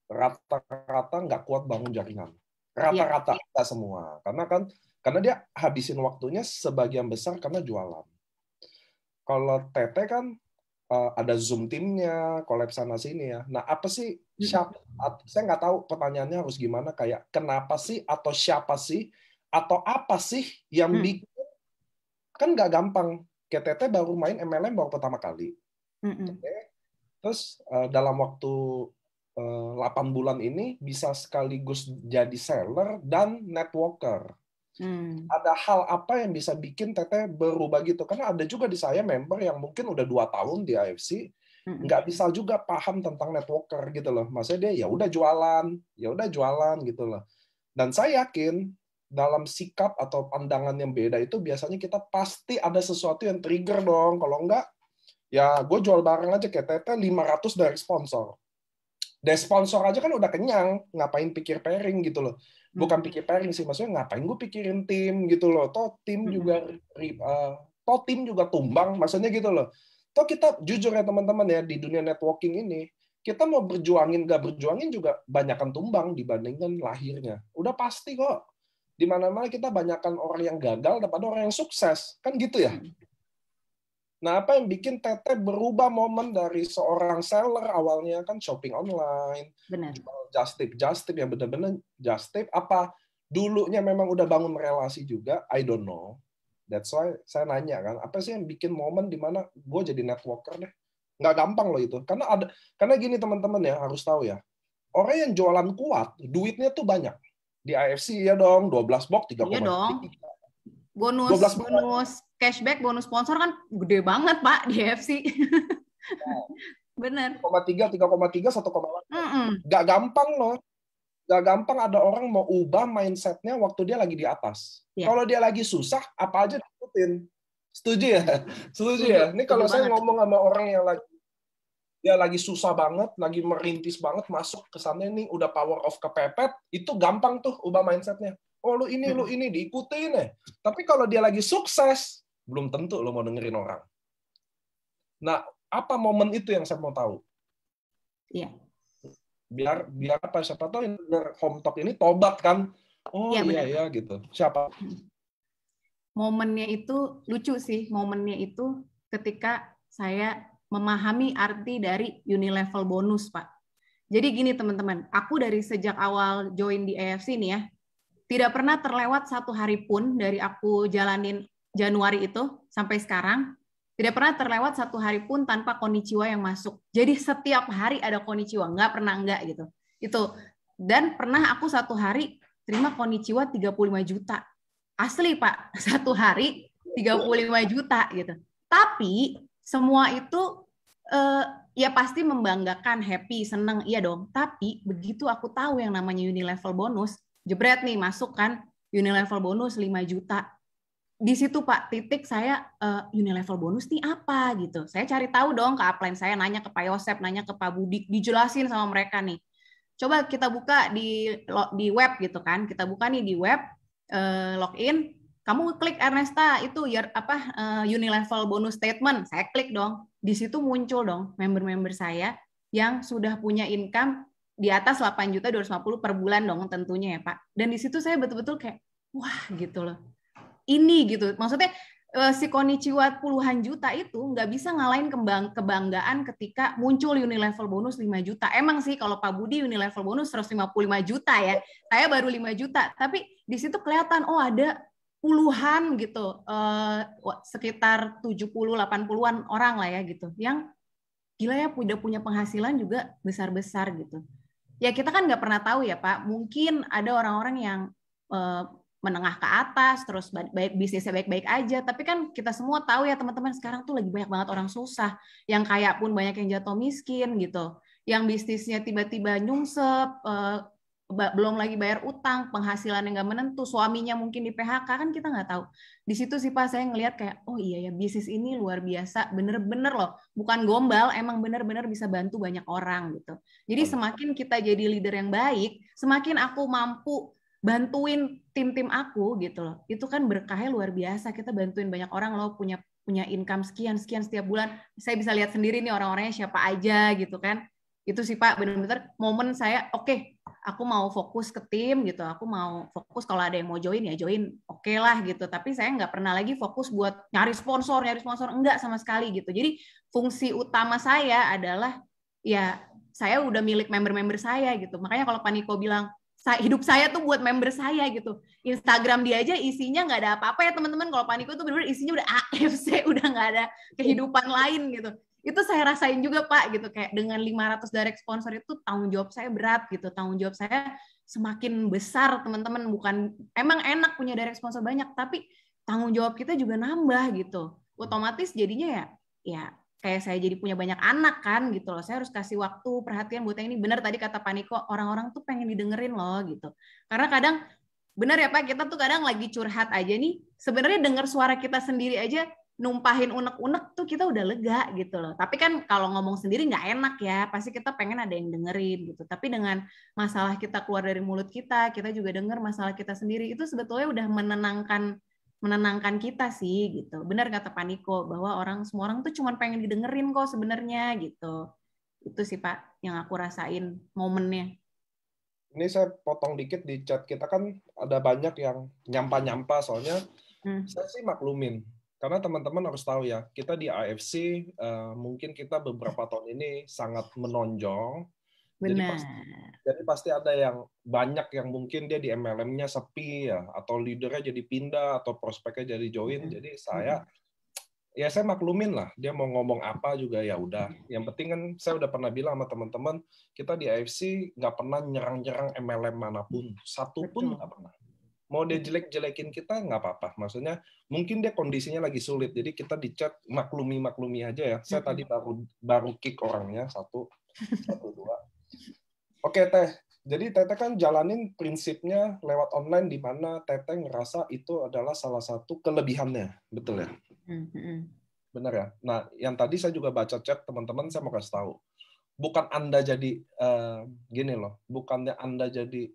rata-rata nggak kuat bangun jaringan. Rata-rata nggak semua. Karena dia habisin waktunya sebagian besar karena jualan. Kalau Teteh kan ada Zoom timnya, collab sana sini ya. Nah, apa sih saya nggak tahu pertanyaannya harus gimana, kayak kenapa sih atau siapa sih atau apa sih yang bikin, kan nggak gampang. Kayak Teteh baru main MLM baru pertama kali. Terus dalam waktu 8 bulan ini bisa sekaligus jadi seller dan networker. Ada hal apa yang bisa bikin Teteh berubah gitu? Karena ada juga di saya member yang mungkin udah 2 tahun di AFC, nggak bisa juga paham tentang networker gitu loh. Maksudnya dia ya udah jualan gitu loh. Dan saya yakin dalam sikap atau pandangan yang beda itu biasanya kita pasti ada sesuatu yang trigger dong. Kalau enggak, ya gue jual barang aja kayak Teteh 500 dari sponsor. Dari sponsor aja kan udah kenyang, ngapain pikir pairing gitu loh. Bukan pikir pairing sih, maksudnya ngapain gue pikirin tim gitu loh. Toh tim juga tumbang, maksudnya gitu loh. Toh kita jujur ya teman-teman ya, di dunia networking ini, kita mau berjuangin, gak berjuangin juga banyakkan tumbang dibandingkan lahirnya. Udah pasti kok. Di mana-mana kita banyakkan orang yang gagal daripada orang yang sukses. Kan gitu ya? Nah, apa yang bikin Teteh berubah momen dari seorang seller awalnya kan shopping online, Benar. just tip yang benar-benar just tip, apa dulunya memang udah bangun relasi juga? I don't know. That's why saya nanya kan, apa sih yang bikin momen di mana gue jadi networker deh? Nggak gampang loh itu. Karena gini teman-teman ya, harus tahu ya. Orang yang jualan kuat, duitnya tuh banyak. Di AFC ya dong, 12 box 3,3. Iya dong. 12 Bonus cashback, bonus sponsor kan gede banget Pak di AFC. Bener. 3,3, 1,8. Nggak gampang loh. Nggak gampang ada orang mau ubah mindsetnya waktu dia lagi di atas. Kalau dia lagi susah, apa aja diikutin. Setuju ya? Setuju ya? Ini kalau saya ngomong sama orang yang lagi susah banget, lagi merintis banget, masuk ke sana nih, udah power of kepepet, itu gampang tuh ubah mindsetnya. Oh, lu ini, diikutin ya. Tapi kalau dia lagi sukses, belum tentu lo mau dengerin orang. Nah, apa momen itu yang saya mau tahu? Iya. Biar apa? Siapa tahu yang denger Home Talk ini tobat kan? Oh iya gitu. Siapa? Momennya itu lucu sih. Momennya itu ketika saya memahami arti dari unilevel bonus, Pak. Jadi gini teman-teman, aku dari sejak awal join di AFC nih ya, tidak pernah terlewat satu hari pun dari aku jalanin Januari itu sampai sekarang, tidak pernah terlewat satu hari pun tanpa konnichiwa yang masuk. Jadi setiap hari ada konnichiwa, nggak pernah enggak gitu. Itu. Dan pernah aku satu hari terima konnichiwa 35 juta. Asli Pak, satu hari 35 juta gitu. Tapi semua itu ya pasti membanggakan, happy, seneng, iya dong. Tapi begitu aku tahu yang namanya unilevel bonus, jebret nih masuk kan unilevel bonus 5 juta. Di situ Pak titik saya unilevel bonus nih apa gitu. Saya cari tahu dong ke upline saya, nanya ke Pak Yosep, nanya ke Pak Budi, dijelasin sama mereka nih. Coba kita buka di web gitu kan. Kita buka nih di web, login, kamu klik Ernesta itu unilevel bonus statement. Saya klik dong. Di situ muncul dong member-member saya yang sudah punya income di atas 8.250.000 per bulan dong tentunya ya Pak. Dan di situ saya betul-betul kayak wah gitu loh. Ini gitu. Maksudnya si konnichiwa puluhan juta itu nggak bisa ngalahin kebanggaan ketika muncul unilevel bonus 5 juta. Emang sih kalau Pak Budi unilevel bonus 155 juta ya. Saya baru 5 juta. Tapi di situ kelihatan oh ada puluhan gitu. Sekitar 70-80-an orang lah ya gitu. Yang gila ya udah punya penghasilan juga besar-besar gitu. Ya kita kan nggak pernah tahu ya Pak. Mungkin ada orang-orang yang menengah ke atas, terus baik bisnisnya baik-baik aja. Tapi kan kita semua tahu ya teman-teman, sekarang tuh lagi banyak banget orang susah. Yang kaya pun banyak yang jatuh miskin gitu. Yang bisnisnya tiba-tiba nyungsep, belum lagi bayar utang, penghasilan yang nggak menentu, suaminya mungkin di PHK, kan kita nggak tahu. Di situ sih Pak saya ngelihat kayak, oh iya ya bisnis ini luar biasa, bener-bener loh. Bukan gombal, emang bener-bener bisa bantu banyak orang gitu. Jadi semakin kita jadi leader yang baik, semakin aku mampu bantuin tim-tim aku gitu loh. Itu kan berkahnya luar biasa. Kita bantuin banyak orang loh punya income sekian setiap bulan. Saya bisa lihat sendiri nih orang-orangnya siapa aja gitu kan. Itu sih Pak benar-benar momen saya oke, aku mau fokus ke tim gitu. Aku mau fokus kalau ada yang mau join ya join. Oke lah gitu. Tapi saya nggak pernah lagi fokus buat nyari sponsor enggak sama sekali gitu. Jadi fungsi utama saya adalah ya saya udah milik member-member saya gitu. Makanya kalau Pak Niko bilang hidup saya tuh buat member saya gitu. Instagram dia aja isinya nggak ada apa-apa ya teman-teman. Kalau Pak Niko tuh benar-benar isinya udah AFC, udah nggak ada kehidupan lain gitu. Itu saya rasain juga Pak gitu. Kayak dengan 500 direct sponsor itu tanggung jawab saya berat gitu. Tanggung jawab saya semakin besar teman-teman. Bukan emang enak punya direct sponsor banyak, tapi tanggung jawab kita juga nambah gitu. Otomatis jadinya ya kayak saya jadi punya banyak anak kan gitu loh. Saya harus kasih waktu, perhatian buat yang ini. Benar tadi kata Pak Niko, orang-orang tuh pengen didengerin loh gitu. Karena kadang, benar ya Pak, kita tuh kadang lagi curhat aja nih, sebenarnya dengar suara kita sendiri aja, numpahin unek-unek tuh kita udah lega gitu loh. Tapi kan kalau ngomong sendiri nggak enak ya, pasti kita pengen ada yang dengerin gitu. Tapi dengan masalah kita keluar dari mulut kita juga denger masalah kita sendiri, itu sebetulnya udah menenangkan kita sih gitu. Benar kata Pak Niko bahwa semua orang tuh cuma pengen didengerin kok sebenarnya gitu. Itu sih Pak yang aku rasain momennya. Ini saya potong dikit di chat kita kan ada banyak yang nyampa-nyampa soalnya saya sih maklumin. Karena teman-teman harus tahu ya, kita di AFC mungkin kita beberapa tahun ini sangat menonjol. Benar. Jadi pasti ada yang banyak yang mungkin dia di MLM-nya sepi ya, atau leadernya jadi pindah, atau prospeknya jadi join. Jadi saya maklumin lah. Dia mau ngomong apa juga ya udah. Yang penting kan saya udah pernah bilang sama teman-teman, kita di AFC nggak pernah nyerang-nyerang MLM manapun, satu pun nggak pernah. Mau dia jelek-jelekin kita nggak apa-apa. Maksudnya mungkin dia kondisinya lagi sulit, jadi kita di chat maklumi aja ya. Saya tadi baru kick orangnya satu dua. Oke Teh, jadi Teteh kan jalanin prinsipnya lewat online di mana Teteh ngerasa itu adalah salah satu kelebihannya, betul ya? Benar ya? Nah, yang tadi saya juga baca chat teman-teman, saya mau kasih tahu. Bukan Anda jadi, gini loh, bukannya Anda jadi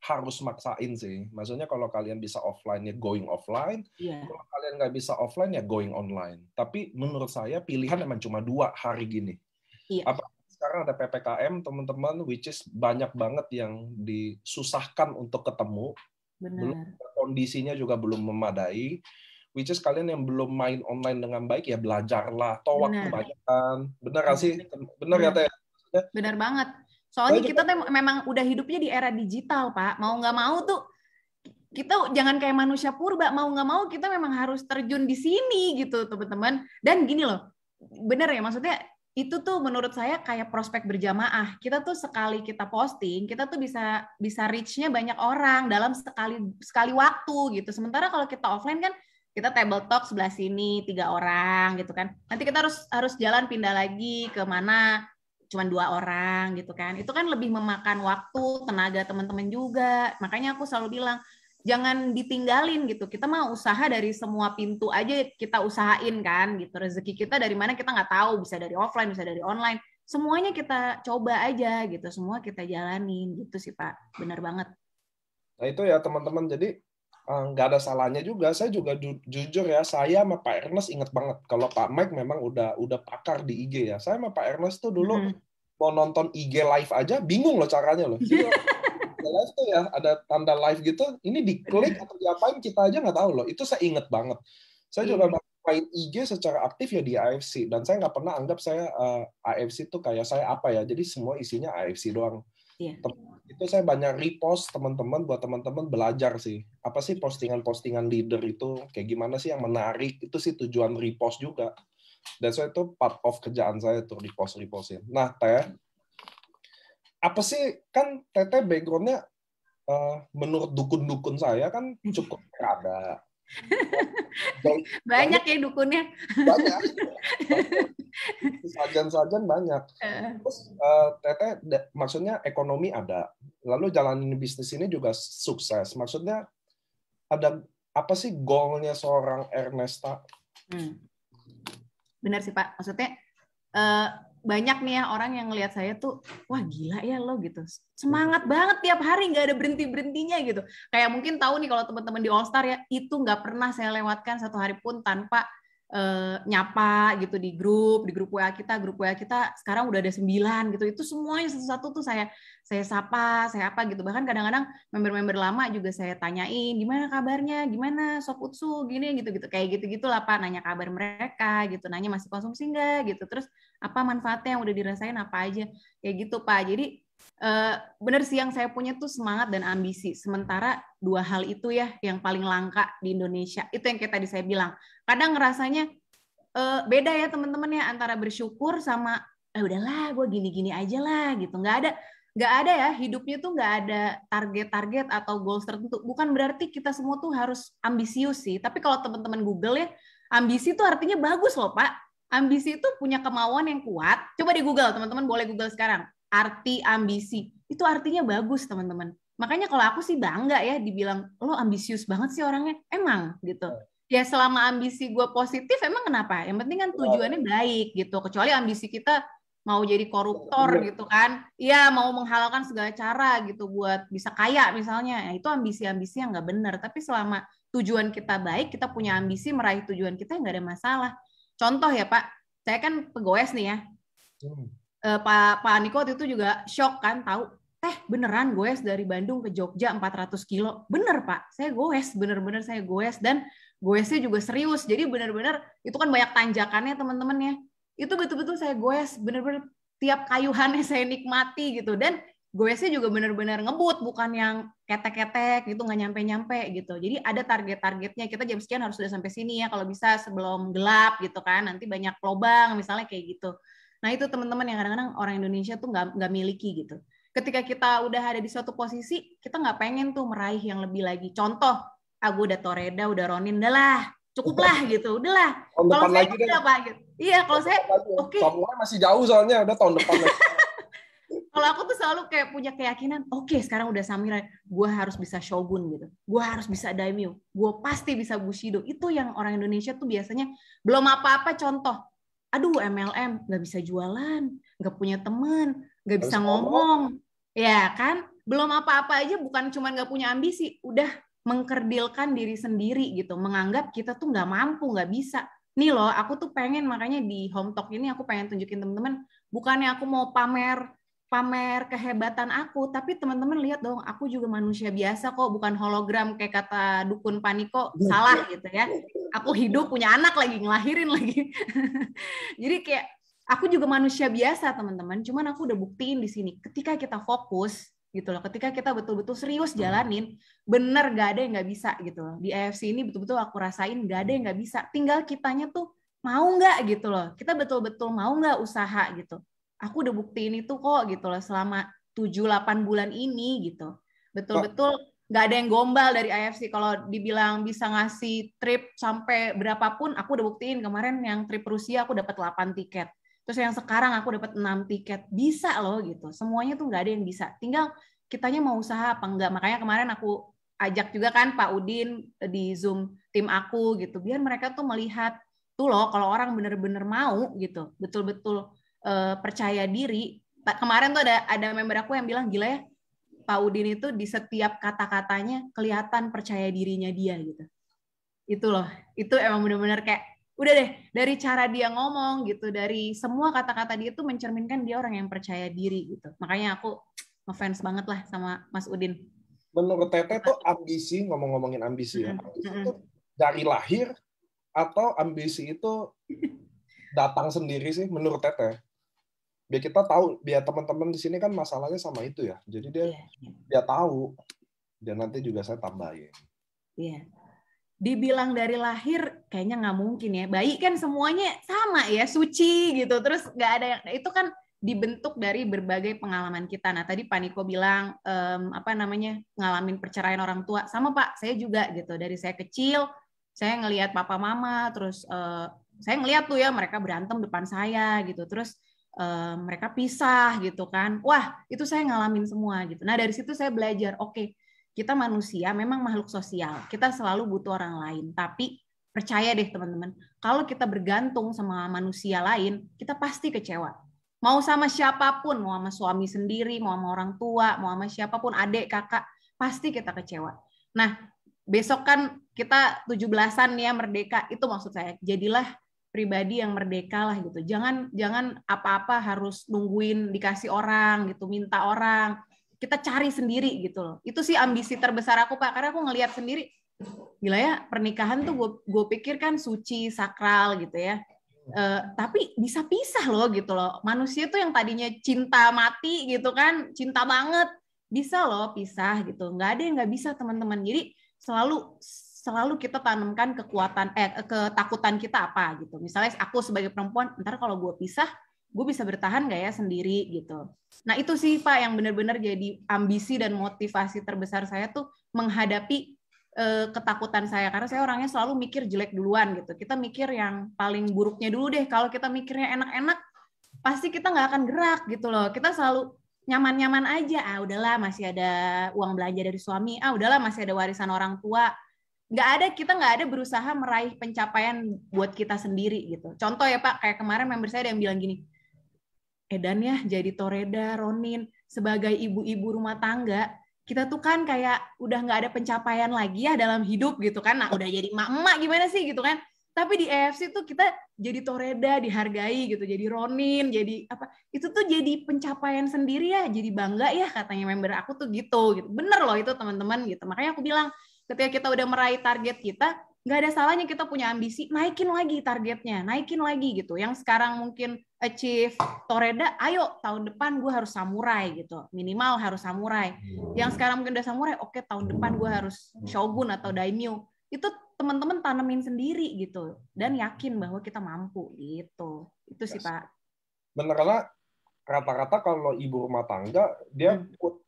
harus maksain sih. Maksudnya kalau kalian bisa offline ya going offline, kalau kalian nggak bisa offline ya going online. Tapi menurut saya pilihan emang cuma 2 hari gini. Apa sekarang ada PPKM teman-teman, which is banyak banget yang disusahkan untuk ketemu. Belum kondisinya juga belum memadai. Which is kalian yang belum main online dengan baik ya belajarlah. Toh waktu banyak kan. Benar nggak sih? Benar ya Teh? Benar banget. Soalnya kita tuh memang udah hidupnya di era digital, Pak. Mau nggak mau tuh kita jangan kayak manusia purba. Mau nggak mau kita memang harus terjun di sini gitu, teman-teman. Dan gini loh, bener ya, maksudnya itu tuh menurut saya kayak prospek berjamaah. Kita tuh sekali kita posting, kita tuh bisa reach-nya banyak orang dalam sekali waktu gitu. Sementara kalau kita offline kan kita table talk sebelah sini 3 orang gitu kan. Nanti kita harus jalan pindah lagi ke mana cuma 2 orang gitu kan. Itu kan lebih memakan waktu, tenaga teman-teman juga. Makanya aku selalu bilang jangan ditinggalin gitu. Kita mau usaha dari semua pintu aja kita usahain kan gitu. Rezeki kita dari mana kita nggak tahu, bisa dari offline, bisa dari online. Semuanya kita coba aja gitu. Semua kita jalanin gitu sih Pak. Benar banget. Nah itu ya teman-teman. Jadi nggak ada salahnya juga. Saya juga jujur ya, saya sama Pak Ernest inget banget. Kalau Pak Mike memang udah pakar di IG ya. Saya sama Pak Ernest tuh dulu mau nonton IG live aja bingung loh caranya loh. Jadi live tuh ya ada tanda live gitu, ini diklik atau diapain kita aja nggak tahu loh. Itu saya inget banget. Saya juga main IG secara aktif ya di AFC dan saya nggak pernah anggap saya AFC tuh kayak saya apa ya. Jadi semua isinya AFC doang. Itu saya banyak repost teman-teman buat teman-teman belajar sih. Apa sih postingan-postingan leader itu kayak gimana sih yang menarik? Itu sih tujuan repost juga. Dan saya itu part of kerjaan saya tuh repostin. Nah, Teh, apa sih kan Teteh background-nya menurut dukun-dukun saya kan cukup ada. Banyak ya dukunnya. Banyak. Sajian-sajian banyak. Terus Teteh maksudnya ekonomi ada. Lalu jalanin bisnis ini juga sukses. Maksudnya ada apa sih goalnya seorang Ernesta? Benar sih Pak. Maksudnya banyak nih ya orang yang ngelihat saya tuh, wah gila ya lo gitu. Semangat banget tiap hari, nggak ada berhenti-berhentinya gitu. Kayak mungkin tahu nih kalau teman-teman di All Star ya, itu nggak pernah saya lewatkan satu hari pun tanpa nyapa gitu di grup WA kita sekarang udah ada 9 gitu. Itu semuanya satu-satu tuh saya sapa, saya apa gitu. Bahkan kadang-kadang member-member lama juga saya tanyain gimana kabarnya, gimana Sob Utsu gini gitu-gitu. Kayak gitu-gitulah Pak, nanya kabar mereka gitu, nanya masih konsumsi enggak gitu. Terus apa manfaatnya yang udah dirasain apa aja. Kayak gitu Pak. Jadi bener sih yang saya punya tuh semangat dan ambisi. Sementara 2 hal itu ya yang paling langka di Indonesia. Itu yang kayak tadi saya bilang. Kadang ngerasanya beda ya teman-teman ya antara bersyukur sama udahlah gue gini-gini aja lah gitu. Nggak ada ya, hidupnya tuh nggak ada target-target atau goals tertentu. Bukan berarti kita semua tuh harus ambisius sih. Tapi kalau teman-teman Google ya, ambisi tuh artinya bagus loh Pak. Ambisi itu punya kemauan yang kuat. Coba di Google, teman-teman boleh Google sekarang. Arti ambisi. Itu artinya bagus, teman-teman. Makanya kalau aku sih bangga ya dibilang, lo ambisius banget sih orangnya. Emang gitu. Ya selama ambisi gue positif, emang kenapa? Yang penting kan tujuannya baik gitu. Kecuali ambisi kita mau jadi koruptor gitu kan. Ya mau menghalalkan segala cara gitu buat bisa kaya misalnya. Ya, itu ambisi-ambisi yang nggak benar. Tapi selama tujuan kita baik, kita punya ambisi meraih tujuan kita, nggak ada masalah. Contoh ya Pak, saya kan pegoes nih ya. Pak Niko waktu itu juga shock kan tahu Teh beneran goes dari Bandung ke Jogja 400 kilo. Bener Pak, saya goes, bener-bener saya goes. Dan goesnya juga serius, jadi bener-bener itu kan banyak tanjakannya teman-teman ya. Itu betul-betul saya goes, bener-bener tiap kayuhannya saya nikmati gitu. Dan goesnya juga bener-bener ngebut, bukan yang ketek-ketek gitu, nggak nyampe-nyampe gitu. Jadi ada target-targetnya, kita jam sekian harus sudah sampai sini ya, kalau bisa sebelum gelap gitu kan, nanti banyak lobang misalnya kayak gitu. Nah itu teman-teman yang kadang-kadang orang Indonesia tuh nggak miliki gitu. Ketika kita udah ada di suatu posisi, kita nggak pengen tuh meraih yang lebih lagi. Contoh, aku udah Toreda, udah Ronin, udahlah, cukup lah gitu, udahlah. Tahun Kalau depan saya lagi deh. Apa gitu. Iya, kalau saya oke. Soalnya masih jauh soalnya, udah tahun depan lagi. Kalau aku tuh selalu kayak punya keyakinan, oke, sekarang udah samurai, gue harus bisa shogun gitu, gue harus bisa daimyo, gue pasti bisa bushido. Itu yang orang Indonesia tuh biasanya belum apa-apa. Contoh, aduh MLM nggak bisa jualan, nggak punya temen, nggak bisa ngomong, ya kan? Belum apa-apa aja, bukan cuma nggak punya ambisi, udah mengkerdilkan diri sendiri gitu, menganggap kita tuh nggak mampu, nggak bisa. Nih loh, aku tuh pengen, makanya di Home Talk ini aku pengen tunjukin teman-teman, bukannya aku mau pamer kehebatan aku, tapi teman-teman lihat dong, aku juga manusia biasa kok, bukan hologram kayak kata dukun Paniko, salah gitu ya. Aku hidup, punya anak lagi, ngelahirin lagi. Jadi kayak aku juga manusia biasa teman-teman, cuman aku udah buktiin di sini, ketika kita fokus gitu loh, ketika kita betul-betul serius jalanin, bener gak ada yang nggak bisa gitu loh. Di AFC ini betul-betul aku rasain gak ada yang nggak bisa, tinggal kitanya tuh mau nggak gitu loh, kita betul-betul mau nggak usaha gitu. Aku udah buktiin itu kok gitu loh selama 7-8 bulan ini gitu. Betul-betul nggak ada yang gombal dari AFC. Kalau dibilang bisa ngasih trip sampai berapapun, aku udah buktiin. Kemarin yang trip Rusia aku dapat 8 tiket. Terus yang sekarang aku dapat 6 tiket. Bisa loh gitu. Semuanya tuh nggak ada yang bisa. Tinggal kitanya mau usaha apa enggak. Makanya kemarin aku ajak juga kan Pak Udin di Zoom tim aku gitu. Biar mereka tuh melihat tuh loh kalau orang bener-bener mau gitu. Betul-betul percaya diri. Kemarin tuh ada member aku yang bilang, gila ya, Pak Udin itu di setiap kata-katanya kelihatan percaya dirinya dia gitu. Itu loh, itu emang benar-benar kayak udah deh, dari cara dia ngomong gitu, dari semua kata-kata dia tuh mencerminkan dia orang yang percaya diri gitu. Makanya aku ngefans banget lah sama Mas Udin. Menurut Teteh tuh ambisi, ngomongin ambisi ya, ambisi itu dari lahir atau ambisi itu datang sendiri sih menurut Teteh? Biar kita tahu, biar teman-teman di sini kan masalahnya sama itu ya. Jadi dia tahu. Dan nanti juga saya tambahin. Iya. Dibilang dari lahir kayaknya nggak mungkin ya. Bayi kan semuanya sama ya, suci gitu. Terus nggak ada yang itu kan dibentuk dari berbagai pengalaman kita. Nah tadi Pak Niko bilang ngalamin perceraian orang tua. Sama Pak, saya juga gitu. Dari saya kecil, saya ngelihat papa mama, terus saya ngelihat tuh ya mereka berantem depan saya gitu. Terus mereka pisah gitu kan. Wah, itu saya ngalamin semua gitu. Nah, dari situ saya belajar, oke, kita manusia memang makhluk sosial. Kita selalu butuh orang lain. Tapi percaya deh teman-teman, kalau kita bergantung sama manusia lain, kita pasti kecewa. Mau sama siapapun, mau sama suami sendiri, mau sama orang tua, mau sama siapapun, adik, kakak, pasti kita kecewa. Nah, besok kan kita 17-an ya merdeka, itu maksud saya. Jadilah pribadi yang merdeka lah gitu. Jangan apa-apa harus nungguin dikasih orang gitu, minta orang. Kita cari sendiri gitu loh. Itu sih ambisi terbesar aku Pak, karena aku ngelihat sendiri, gila ya pernikahan tuh gue pikir kan suci, sakral gitu ya. Tapi bisa pisah loh gitu loh. Manusia tuh yang tadinya cinta mati gitu kan, cinta banget, bisa loh pisah gitu. Nggak ada yang nggak bisa teman-teman. Jadi selalu kita tanamkan ketakutan kita apa gitu. Misalnya aku sebagai perempuan, ntar kalau gue pisah, gue bisa bertahan nggak ya sendiri gitu. Nah itu sih Pak yang benar-benar jadi ambisi dan motivasi terbesar saya tuh menghadapi ketakutan saya. Karena saya orangnya selalu mikir jelek duluan gitu. Kita mikir yang paling buruknya dulu deh. Kalau kita mikirnya enak-enak, pasti kita nggak akan gerak gitu loh. Kita selalu nyaman-nyaman aja. Udahlah masih ada uang belanja dari suami. Udahlah masih ada warisan orang tua. Kita nggak ada berusaha meraih pencapaian buat kita sendiri gitu. Contoh ya Pak, kayak kemarin member saya ada yang bilang gini, Edan ya jadi Toreda, Ronin, sebagai ibu-ibu rumah tangga, kita tuh kan kayak udah nggak ada pencapaian lagi ya dalam hidup gitu kan. Nah udah jadi emak-emak gimana sih gitu kan. Tapi di AFC tuh kita jadi Toreda dihargai gitu, jadi Ronin, jadi apa? Itu tuh jadi pencapaian sendiri ya, jadi bangga ya katanya member aku tuh gitu. Bener loh itu teman-teman gitu. Makanya aku bilang ketika kita udah meraih target kita, nggak ada salahnya kita punya ambisi, naikin lagi targetnya, naikin lagi gitu. Yang sekarang mungkin achieve Toreda, ayo tahun depan gue harus samurai gitu, minimal harus samurai. Yang sekarang mungkin udah samurai, oke tahun depan gue harus shogun atau daimyo. Itu teman-teman tanemin sendiri gitu dan yakin bahwa kita mampu gitu. Itu sih Pak. Bener, karena rata-rata kalau ibu rumah tangga dia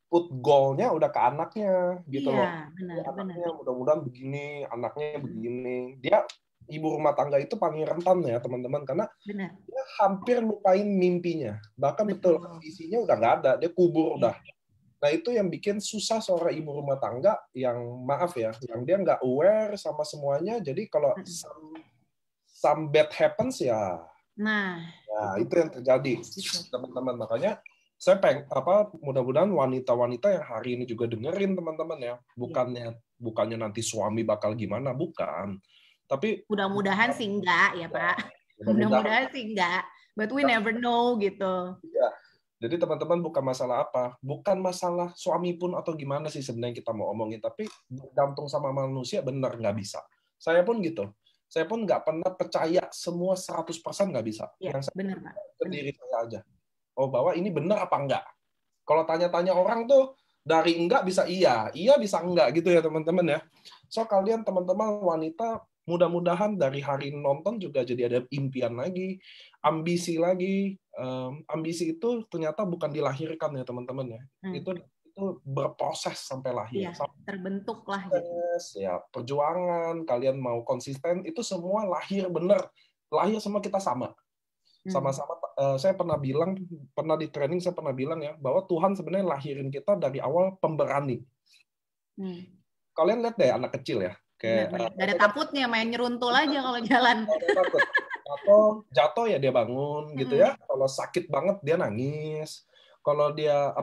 put goal-nya udah ke anaknya gitu loh. Benar, anaknya mudah-mudahan begini, anaknya begini. Dia ibu rumah tangga itu paling rentan ya teman-teman, karena dia hampir lupain mimpinya. Bahkan betul ambisinya udah nggak ada, dia kubur udah. Nah itu yang bikin susah seorang ibu rumah tangga yang maaf ya, yang dia nggak aware sama semuanya. Jadi kalau some bad happens ya, itu yang terjadi teman-teman. Makanya saya mudah-mudahan wanita-wanita yang hari ini juga dengerin teman-teman ya, bukannya nanti suami bakal gimana, bukan. Tapi mudah-mudahan sih enggak ya Pak. Mudah-mudahan sih enggak. But we never know gitu. Ya. Jadi teman-teman bukan masalah apa, bukan masalah suami pun atau gimana sih sebenarnya kita mau omongin, tapi bergantung sama manusia benar nggak bisa. Saya pun gitu. Saya pun nggak pernah percaya semua 100% nggak bisa. Ya, yang saya benar Pak. Ke diri saya aja. Oh bahwa ini benar apa enggak. Kalau tanya-tanya orang tuh dari enggak bisa iya bisa enggak gitu ya teman-teman ya. So kalian teman-teman wanita mudah-mudahan dari hari nonton juga jadi ada impian lagi, ambisi lagi. Ambisi itu ternyata bukan dilahirkan ya teman-teman ya. Itu berproses sampai lahir. Iya, terbentuk lah gitu. Ya, perjuangan, kalian mau konsisten, itu semua lahir bener. Lahir semua kita sama. Sama-sama. Saya pernah di training saya pernah bilang ya, bahwa Tuhan sebenarnya lahirin kita dari awal pemberani. Kalian lihat deh anak kecil ya. Kayak gak ada takutnya, main nyeruntul aja kalau jalan. Jatuh ya dia bangun gitu ya. Kalau sakit banget dia nangis. Kalau dia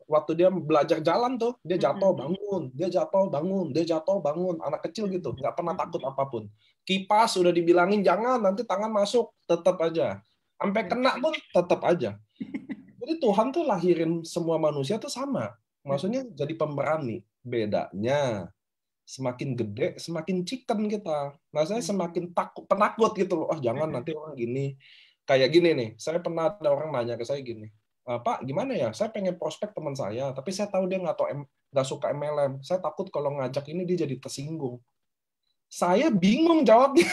waktu dia belajar jalan tuh dia jatuh bangun, dia jatuh bangun, dia jatuh bangun. Anak kecil gitu, nggak pernah takut apapun. Kipas udah dibilangin jangan nanti tangan masuk, tetap aja. Sampai kena pun tetap aja. Jadi Tuhan tuh lahirin semua manusia tuh sama. Maksudnya jadi pemberani. Bedanya semakin gede, semakin chicken kita. Nah, saya semakin penakut gitu loh. Jangan nanti orang gini. Kayak gini nih, saya pernah ada orang nanya ke saya gini, Pak, gimana ya? Saya pengen prospek teman saya, tapi saya tahu dia nggak suka MLM. Saya takut kalau ngajak ini dia jadi tersinggung. Saya bingung jawabnya.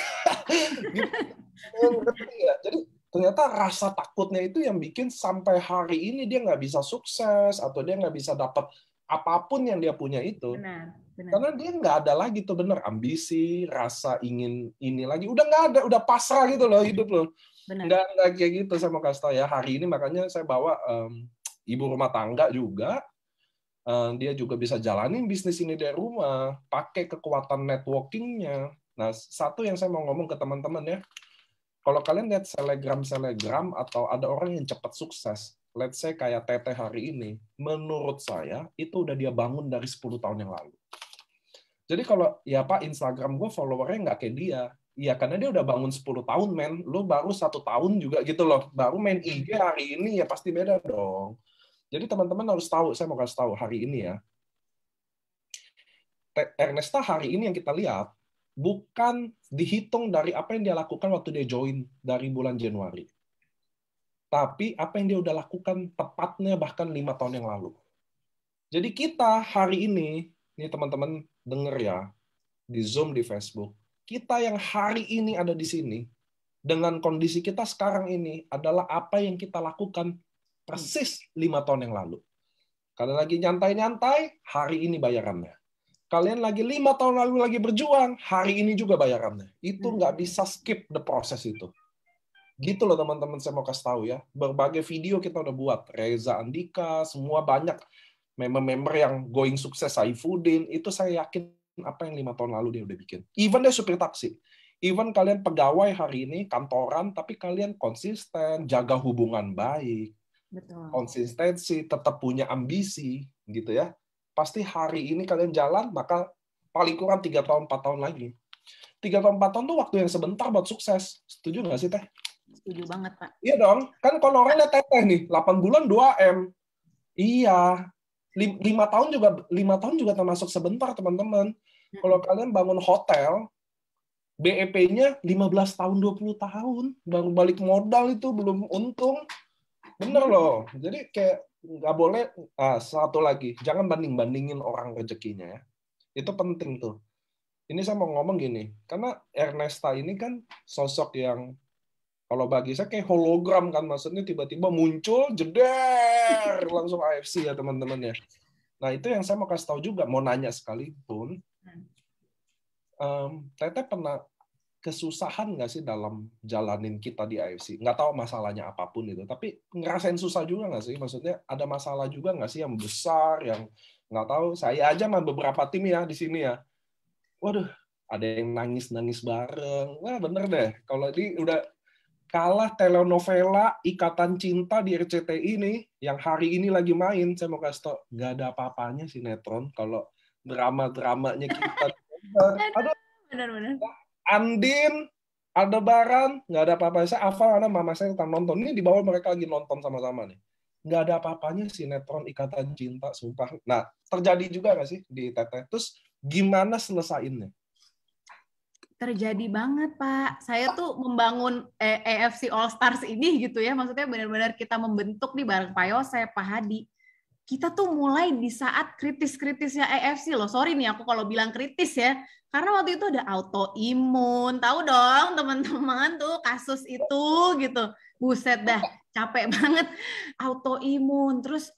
Jadi ternyata rasa takutnya itu yang bikin sampai hari ini dia nggak bisa sukses atau dia nggak bisa dapat apapun yang dia punya itu. Benar. Karena dia nggak ada lagi tuh bener ambisi, rasa ingin ini lagi, udah nggak ada, udah pasrah gitu loh hidup loh. Nggak kayak gitu. Saya mau kasih tahu ya, hari ini makanya saya bawa ibu rumah tangga juga, dia juga bisa jalanin bisnis ini dari rumah, pakai kekuatan networkingnya. Nah, satu yang saya mau ngomong ke teman-teman ya, kalau kalian lihat selegram atau ada orang yang cepat sukses, let's say kayak Teteh hari ini, menurut saya itu udah dia bangun dari 10 tahun yang lalu. Jadi kalau ya Pak Instagram gue followernya nggak kayak dia, iya karena dia udah bangun 10 tahun men, lu baru 1 tahun juga gitu loh, baru main IG hari ini ya pasti beda dong. Jadi teman-teman harus tahu, saya mau kasih tahu hari ini ya, Ernesta hari ini yang kita lihat bukan dihitung dari apa yang dia lakukan waktu dia join dari bulan Januari, tapi apa yang dia udah lakukan tepatnya bahkan 5 tahun yang lalu. Jadi kita hari ini teman-teman denger ya, di Zoom, di Facebook, kita yang hari ini ada di sini, dengan kondisi kita sekarang ini, adalah apa yang kita lakukan persis 5 tahun yang lalu. Kalian lagi nyantai-nyantai, hari ini bayarannya. Kalian lagi 5 tahun lalu lagi berjuang, hari ini juga bayarannya. Itu nggak bisa skip the process itu. Gitu loh teman-teman, saya mau kasih tahu ya. Berbagai video kita udah buat. Reza Andika, semua banyak member-member yang going sukses, Saifuddin, itu saya yakin apa yang 5 tahun lalu dia udah bikin. Even dia supir taksi. Even kalian pegawai hari ini, kantoran, tapi kalian konsisten, jaga hubungan baik. Betul. Konsistensi, tetap punya ambisi, gitu ya. Pasti hari ini kalian jalan, maka paling kurang 3 tahun, 4 tahun lagi. 3 atau 4 tahun tuh waktu yang sebentar buat sukses. Setuju nggak sih, Teh? Setuju banget, Pak. Iya dong. Kan kalau orang lihat Teteh nih, 8 bulan 2M. Iya. 5 tahun juga termasuk sebentar, teman-teman. Kalau kalian bangun hotel, BEP-nya 15 tahun, 20 tahun. Baru balik modal itu belum untung. Bener loh. Jadi kayak nggak boleh. Satu lagi, jangan banding-bandingin orang rezekinya ya. Itu penting tuh. Ini saya mau ngomong gini, karena Ernesta ini kan sosok yang kalau bagi saya kayak hologram kan, maksudnya tiba-tiba muncul jeder langsung AFC ya teman-teman ya. Nah itu yang saya mau kasih tahu juga, mau nanya sekalipun, Teteh pernah kesusahan nggak sih dalam jalanin kita di AFC? Nggak tahu masalahnya apapun itu, tapi ngerasain susah juga nggak sih? Maksudnya ada masalah juga nggak sih yang besar, yang nggak tahu. Saya aja sama beberapa tim ya di sini ya. Waduh, ada yang nangis-nangis bareng. Wah, bener deh. Kalau ini udah kalah telenovela Ikatan Cinta di RCTI nih, yang hari ini lagi main, saya mau kasih tau, nggak ada apa-apanya sinetron kalau drama-dramanya kita. Aduh, Benar-benar. Andin, Aldebaran, nggak ada apa-apa. Saya hafal karena mama saya tentang nonton. Ini di bawah mereka lagi nonton sama-sama nih. Nggak ada apa-apanya sinetron Ikatan Cinta, sumpah. Nah, terjadi juga nggak sih di Teteh? Terus gimana selesainnya? Terjadi banget, Pak. Saya tuh membangun AFC All Stars ini gitu ya. Maksudnya benar-benar kita membentuk nih bareng Pak Yosep, Pak Hadi. Kita tuh mulai di saat kritis-kritisnya AFC loh. Sorry nih aku kalau bilang kritis ya. Karena waktu itu ada autoimun. Tahu dong teman-teman tuh kasus itu gitu. Buset dah, capek banget. Autoimun. Terus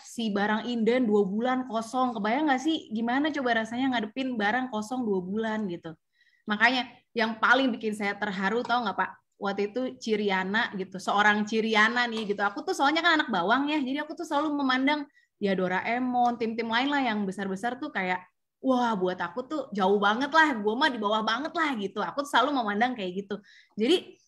si barang inden 2 bulan kosong. Kebayang nggak sih gimana coba rasanya ngadepin barang kosong 2 bulan gitu. Makanya yang paling bikin saya terharu tahu nggak Pak? Waktu itu Ciriana gitu, seorang Ciriana nih gitu. Aku tuh soalnya kan anak bawang ya, jadi aku tuh selalu memandang ya Doraemon, tim-tim lain lah yang besar-besar tuh kayak wah buat aku tuh jauh banget lah, gue mah di bawah banget lah gitu. Aku tuh selalu memandang kayak gitu. Jadi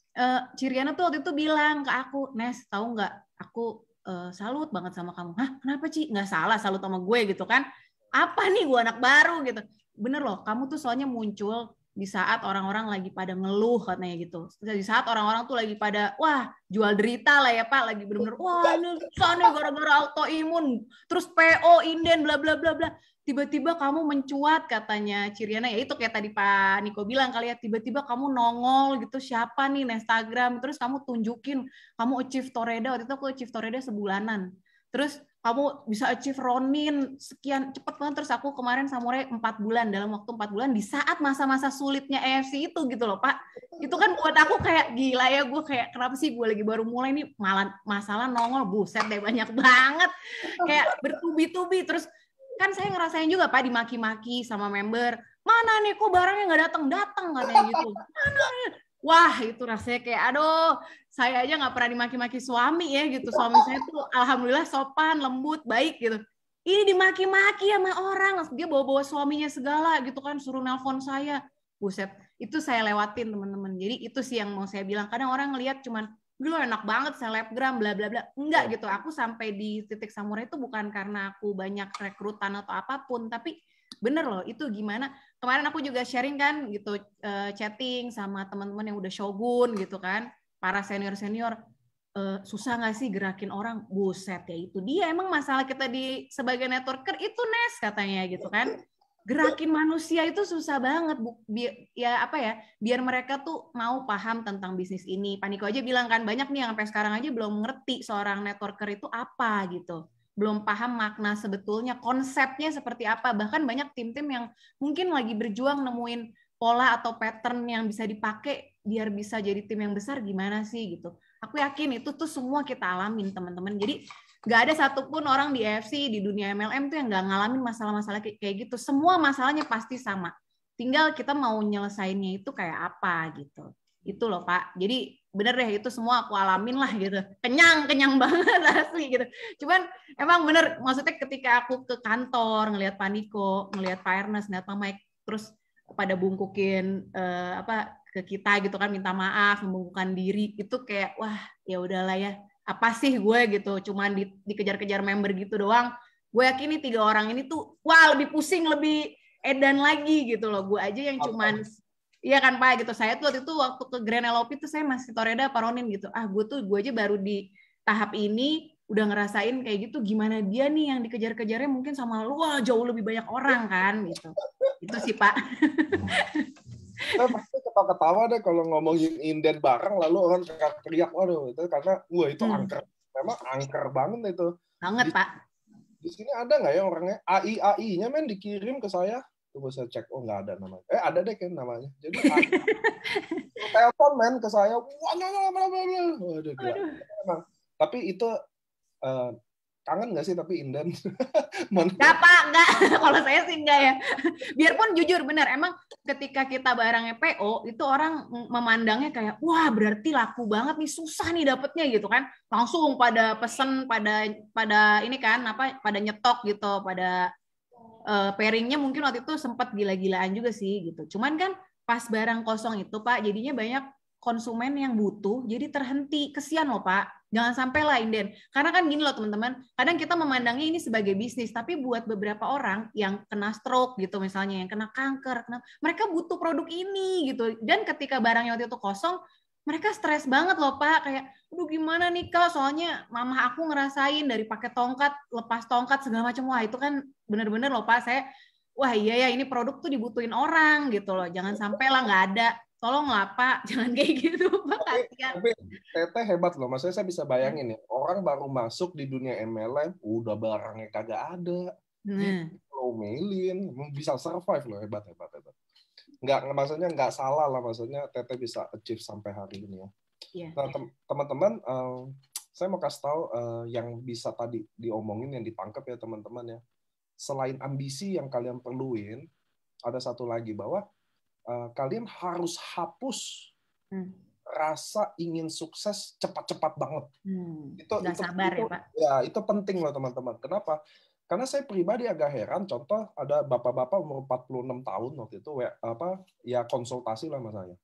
Ciriana tuh waktu itu bilang ke aku, Nes tahu nggak? Aku salut banget sama kamu. Hah kenapa Ci? Nggak salah salut sama gue gitu kan? Apa nih gue anak baru gitu? Bener loh, kamu tuh soalnya muncul di saat orang-orang lagi pada ngeluh katanya gitu. Di saat orang-orang tuh lagi pada wah jual derita lah ya Pak, lagi bener-bener wah ini sana gara-gara autoimun, terus PO inden bla bla bla bla. Tiba-tiba kamu mencuat katanya Ciriana, ya itu kayak tadi Pak Niko bilang kali ya, tiba-tiba kamu nongol gitu siapa nih Instagram, terus kamu tunjukin kamu achieve Toreda, waktu itu aku achieve Toreda sebulanan. Terus kamu bisa achieve Ronin sekian cepet banget, terus aku kemarin Samurai 4 bulan, dalam waktu 4 bulan di saat masa-masa sulitnya AFC itu gitu loh Pak. Itu kan buat aku kayak gila ya, gue kayak kenapa sih gue lagi baru mulai nih malah masalah nongol, buset deh banyak banget kayak bertubi-tubi. Terus kan saya ngerasain juga Pak dimaki-maki sama member, mana nih kok barangnya nggak datang katanya gitu, mana nih. Wah itu rasanya kayak aduh, saya aja nggak pernah dimaki-maki suami ya gitu. Suami saya tuh alhamdulillah sopan, lembut, baik gitu. Ini dimaki-maki sama orang, dia bawa-bawa suaminya segala gitu kan, suruh nelpon saya. Buset, itu saya lewatin teman-teman. Jadi itu sih yang mau saya bilang. Kadang orang ngelihat cuman, lu enak banget selebgram bla bla bla. Enggak gitu. Aku sampai di titik Samurai itu bukan karena aku banyak rekrutan atau apapun, tapi bener loh itu gimana. Kemarin aku juga sharing kan gitu, chatting sama teman-teman yang udah Shogun gitu kan, para senior-senior, susah nggak sih gerakin orang? Buset ya itu dia emang masalah kita di sebagai networker itu Nes katanya gitu kan, gerakin manusia itu susah banget biar mereka tuh mau paham tentang bisnis ini. Pak Niko aja bilang kan banyak nih yang sampai sekarang aja belum ngerti seorang networker itu apa gitu, belum paham makna sebetulnya, konsepnya seperti apa. Bahkan banyak tim-tim yang mungkin lagi berjuang nemuin pola atau pattern yang bisa dipakai biar bisa jadi tim yang besar gimana sih gitu. Aku yakin itu tuh semua kita alamin teman-teman. Jadi nggak ada satupun orang di AFC, di dunia MLM tuh yang nggak ngalamin masalah-masalah kayak gitu. Semua masalahnya pasti sama. Tinggal kita mau nyelesainnya itu kayak apa gitu. Itu loh Pak. Jadi bener deh itu semua aku alamin lah gitu. Kenyang banget asli gitu. Cuman emang bener, maksudnya ketika aku ke kantor ngelihat Pak Niko, ngelihat Pak Ernest, ngelihat Pak Mike, terus pada bungkukin ke kita gitu kan, minta maaf, membungkukkan diri, itu kayak wah ya udahlah ya, apa sih gue gitu, cuman dikejar-kejar member gitu doang. Gue yakin nih 3 orang ini tuh wah lebih pusing, lebih edan lagi gitu loh. Gue aja yang cuman, iya kan Pak gitu. Saya tuh waktu itu waktu ke Grand LOP tuh saya masih Toreda Paronin gitu. Gue aja baru di tahap ini udah ngerasain kayak gitu. Gimana dia nih yang dikejar-kejarnya mungkin sama lu, wah jauh lebih banyak orang kan gitu. Itu sih Pak. Saya pasti ketawa-ketawa deh kalau ngomongin inden bareng lalu orang teriak-teriak, waduh itu karena itu angker, memang angker banget itu. Banget Pak. Di sini ada nggak ya orangnya AI-nya men dikirim ke saya, tunggu saya cek, oh nggak ada namanya, ada deh kan namanya, jadi telepon men ke saya, waduh gila. Tapi itu kangen nggak sih tapi inden? Nggak Pak, nggak. Kalau saya sih nggak ya. Biarpun jujur benar, emang ketika kita barangnya PO, itu orang memandangnya kayak, wah berarti laku banget nih, susah nih dapetnya gitu kan. Langsung pada pesen, pada ini kan, pada nyetok gitu, pada pairingnya mungkin waktu itu sempat gila-gilaan juga sih gitu. Cuman kan pas barang kosong itu Pak, jadinya banyak konsumen yang butuh, jadi terhenti. Kesian loh Pak. Jangan sampai lah inden. Karena kan gini loh teman-teman, kadang kita memandangnya ini sebagai bisnis, tapi buat beberapa orang yang kena stroke gitu misalnya, yang kena kanker, mereka butuh produk ini gitu. Dan ketika barangnya waktu itu kosong, mereka stres banget loh Pak, kayak, aduh gimana nih Kak, soalnya mama aku ngerasain dari pakai tongkat, lepas tongkat, segala macam. Wah itu kan bener-bener loh Pak, saya, wah iya ya ini produk tuh dibutuhin orang gitu loh, jangan sampai lah nggak ada. Tolonglah Pak, jangan kayak gitu Pak, kasihan. Tapi Teteh hebat loh, maksudnya saya bisa bayangin ya, orang baru masuk di dunia MLM, udah barangnya kagak ada, ngomelin, bisa survive loh, hebat. Maksudnya nggak salah lah, maksudnya Teteh bisa achieve sampai hari ini ya. Nah teman-teman, saya mau kasih tahu yang bisa tadi diomongin, yang ditangkap ya teman-teman ya. Selain ambisi yang kalian perluin, ada satu lagi bahwa kalian harus hapus rasa ingin sukses cepat-cepat banget. Itu sabar ya Pak. Ya itu penting loh teman-teman. Kenapa? Karena saya pribadi agak heran. Contoh ada bapak-bapak umur 46 tahun waktu itu konsultasi lah sama saya.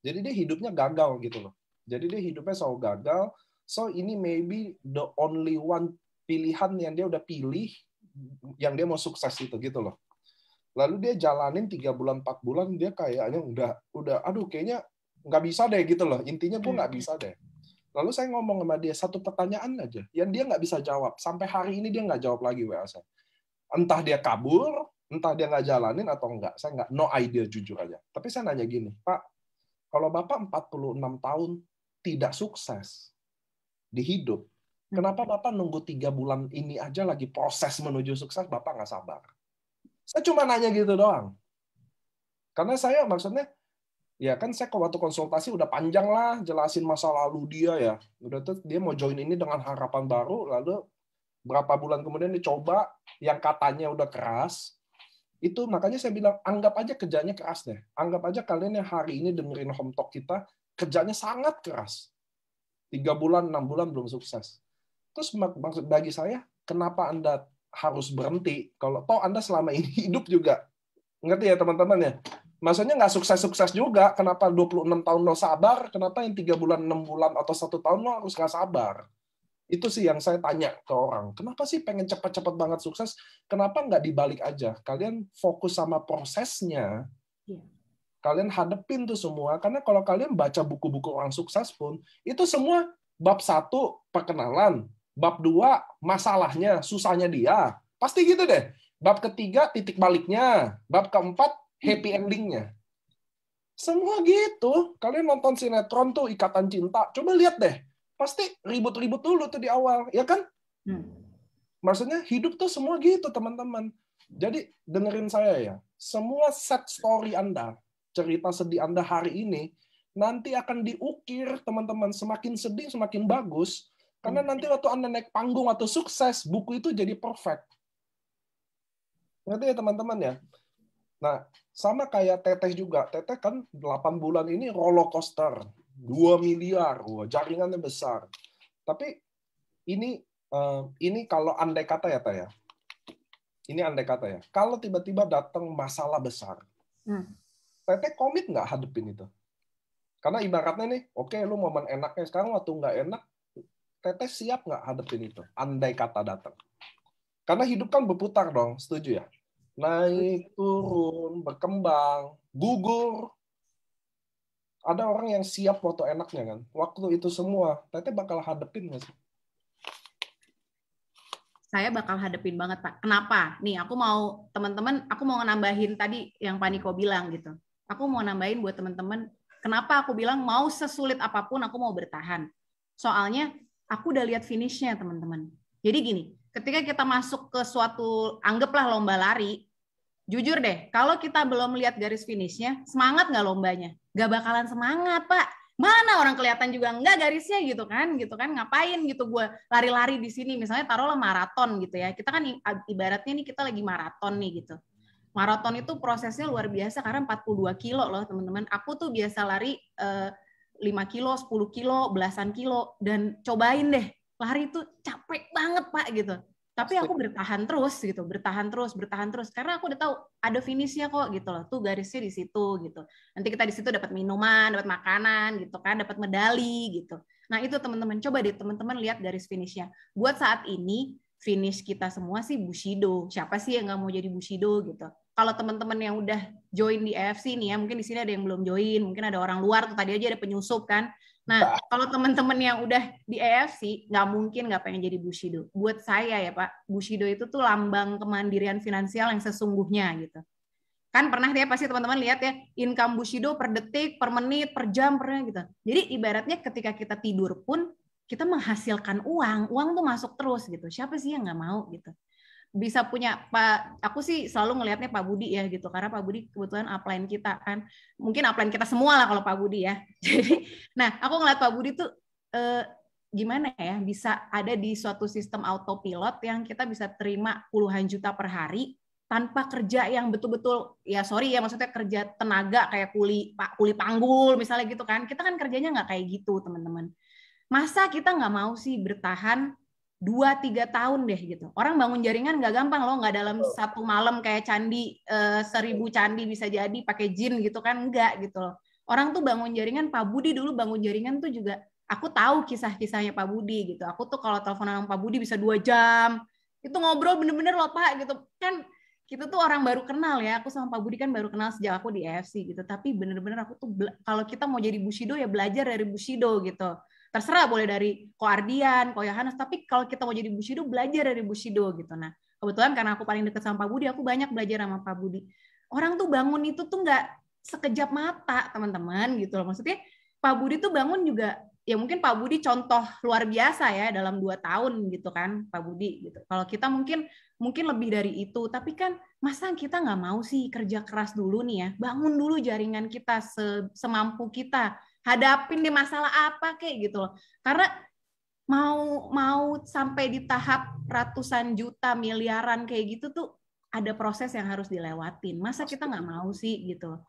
Jadi dia hidupnya gagal gitu loh. Jadi dia hidupnya selalu gagal. So ini maybe the only one pilihan yang dia udah pilih yang dia mau sukses itu gitu loh. Lalu dia jalanin 3 bulan 4 bulan dia kayaknya udah aduh kayaknya nggak bisa deh gitu loh. Intinya gue nggak bisa deh. Lalu saya ngomong sama dia satu pertanyaan aja yang dia nggak bisa jawab. Sampai hari ini dia nggak jawab lagi WA saya. Entah dia kabur, entah dia nggak jalanin atau enggak. Saya nggak, no idea jujur aja. Tapi saya nanya gini, Pak, kalau Bapak 46 tahun tidak sukses di hidup, kenapa Bapak nunggu 3 bulan ini aja lagi proses menuju sukses, Bapak nggak sabar? Saya cuma nanya gitu doang. Karena saya maksudnya, ya kan saya waktu konsultasi udah panjang lah jelasin masa lalu dia ya. Udah tuh dia mau join ini dengan harapan baru, lalu berapa bulan kemudian dicoba yang katanya udah keras. Itu makanya saya bilang anggap aja kerjanya keras deh. Anggap aja kalian yang hari ini dengerin Home Talk kita kerjanya sangat keras. 3 bulan, 6 bulan belum sukses. Terus maksud bagi saya, kenapa Anda harus berhenti kalau toh Anda selama ini hidup juga? Ngerti ya teman-teman ya? Maksudnya nggak sukses-sukses juga. Kenapa 26 tahun lo sabar? Kenapa yang 3 bulan, 6 bulan, atau 1 tahun lo harus nggak sabar? Itu sih yang saya tanya ke orang. Kenapa sih pengen cepat-cepat banget sukses? Kenapa nggak dibalik aja? Kalian fokus sama prosesnya. Kalian hadepin tuh semua. Karena kalau kalian baca buku-buku orang sukses pun, itu semua bab 1, perkenalan. Bab 2, masalahnya, susahnya dia. Pasti gitu deh. Bab ketiga, titik baliknya. Bab keempat, happy endingnya. Semua gitu. Kalian nonton sinetron tuh, Ikatan Cinta. Coba lihat deh. Pasti ribut-ribut dulu tuh di awal. Ya kan? Maksudnya hidup tuh semua gitu, teman-teman. Jadi dengerin saya ya. Semua set story Anda, cerita sedih Anda hari ini, nanti akan diukir, teman-teman. Semakin sedih, semakin bagus. Karena nanti waktu Anda naik panggung atau sukses, buku itu jadi perfect. Ngerti ya teman-teman ya? Nah, sama kayak Teteh juga. Teteh kan 8 bulan ini roller coaster. 2 miliar. Wah, jaringannya besar. Tapi ini kalau andai kata ya, Teh ya. Ini andai kata ya. Kalau tiba-tiba datang masalah besar. Teteh komit nggak hadepin itu? Karena ibaratnya nih, oke, lu momen enaknya sekarang waktu nggak enak, Teteh siap nggak hadepin itu? Andai kata datang. Karena hidup kan berputar dong, setuju ya? Naik, turun, berkembang, gugur. Ada orang yang siap foto enaknya kan. Waktu itu semua, Teteh bakal hadepin nggak sih? Saya bakal hadepin banget, Pak. Kenapa? Nih, aku mau teman-teman, aku mau nambahin tadi yang Pak Niko bilang gitu. Aku mau nambahin buat teman-teman, kenapa aku bilang mau sesulit apapun aku mau bertahan. Soalnya aku udah lihat finishnya, teman-teman. Jadi gini, ketika kita masuk ke suatu, anggaplah lomba lari, jujur deh, kalau kita belum lihat garis finishnya, semangat nggak lombanya? Nggak bakalan semangat, Pak. Mana orang kelihatan juga enggak garisnya gitu kan, ngapain gitu gue lari-lari di sini, misalnya taruhlah maraton gitu ya, kita kan ibaratnya nih kita lagi maraton nih gitu. Maraton itu prosesnya luar biasa karena 42 kilo loh teman-teman. Aku tuh biasa lari 5 kilo, 10 kilo, belasan kilo, dan cobain deh lari itu capek banget Pak gitu. Tapi aku bertahan terus karena aku udah tahu ada finishnya kok gitu loh. Tuh garisnya di situ gitu. Nanti kita di situ dapat minuman, dapat makanan gitu kan, dapat medali gitu. Nah, itu teman-teman, coba deh teman-teman lihat garis finishnya. Buat saat ini finish kita semua sih Bushido. Siapa sih yang nggak mau jadi Bushido gitu. Kalau teman-teman yang udah join di AFC nih ya, mungkin di sini ada yang belum join, mungkin ada orang luar tuh, tadi aja ada penyusup kan. Nah, kalau teman-teman yang udah di AFC, nggak mungkin nggak pengen jadi Bushido. Buat saya ya Pak, Bushido itu tuh lambang kemandirian finansial yang sesungguhnya gitu. Kan pernah ya pasti teman-teman lihat ya, income Bushido per detik, per menit, per jam, pernah gitu. Jadi ibaratnya ketika kita tidur pun, kita menghasilkan uang tuh masuk terus gitu. Siapa sih yang nggak mau gitu? Bisa punya Pak, aku sih selalu ngelihatnya Pak Budi ya gitu, karena Pak Budi kebetulan upline kita kan, mungkin upline kita semua lah kalau Pak Budi ya. Jadi, nah aku ngeliat Pak Budi tuh gimana ya bisa ada di suatu sistem autopilot yang kita bisa terima puluhan juta per hari tanpa kerja yang betul-betul ya sorry ya maksudnya kerja tenaga kayak kuli panggul misalnya gitu kan, kita kan kerjanya nggak kayak gitu teman-teman. Masa kita nggak mau sih bertahan 2-3 tahun deh gitu. Orang bangun jaringan nggak gampang loh, nggak dalam satu malam kayak candi 1000 candi bisa jadi pakai jin gitu kan, enggak gitu loh. Orang tuh bangun jaringan, Pak Budi dulu bangun jaringan tuh juga, aku tahu kisah-kisahnya Pak Budi gitu. Aku tuh kalau telepon sama Pak Budi bisa 2 jam, itu ngobrol bener-bener loh Pak gitu. Kan kita tuh orang baru kenal ya, aku sama Pak Budi kan baru kenal sejak aku di AFC gitu. Tapi bener-bener aku tuh, kalau kita mau jadi Bushido ya belajar dari Bushido gitu. Terserah boleh dari Ko Ardian, Ko Yohanes, tapi kalau kita mau jadi Bushido, belajar dari Bushido gitu. Nah, kebetulan karena aku paling dekat sama Pak Budi, aku banyak belajar sama Pak Budi. Orang tuh bangun itu tuh nggak sekejap mata, teman-teman gitu loh. Maksudnya Pak Budi tuh bangun juga, ya mungkin Pak Budi contoh luar biasa ya dalam 2 tahun gitu kan, Pak Budi gitu. Kalau kita mungkin lebih dari itu, tapi kan masa kita nggak mau sih kerja keras dulu nih ya, bangun dulu jaringan kita semampu kita, hadapin di masalah apa kayak gitu loh. Karena mau sampai di tahap ratusan juta, miliaran kayak gitu tuh ada proses yang harus dilewatin. Masa kita nggak mau sih gitu.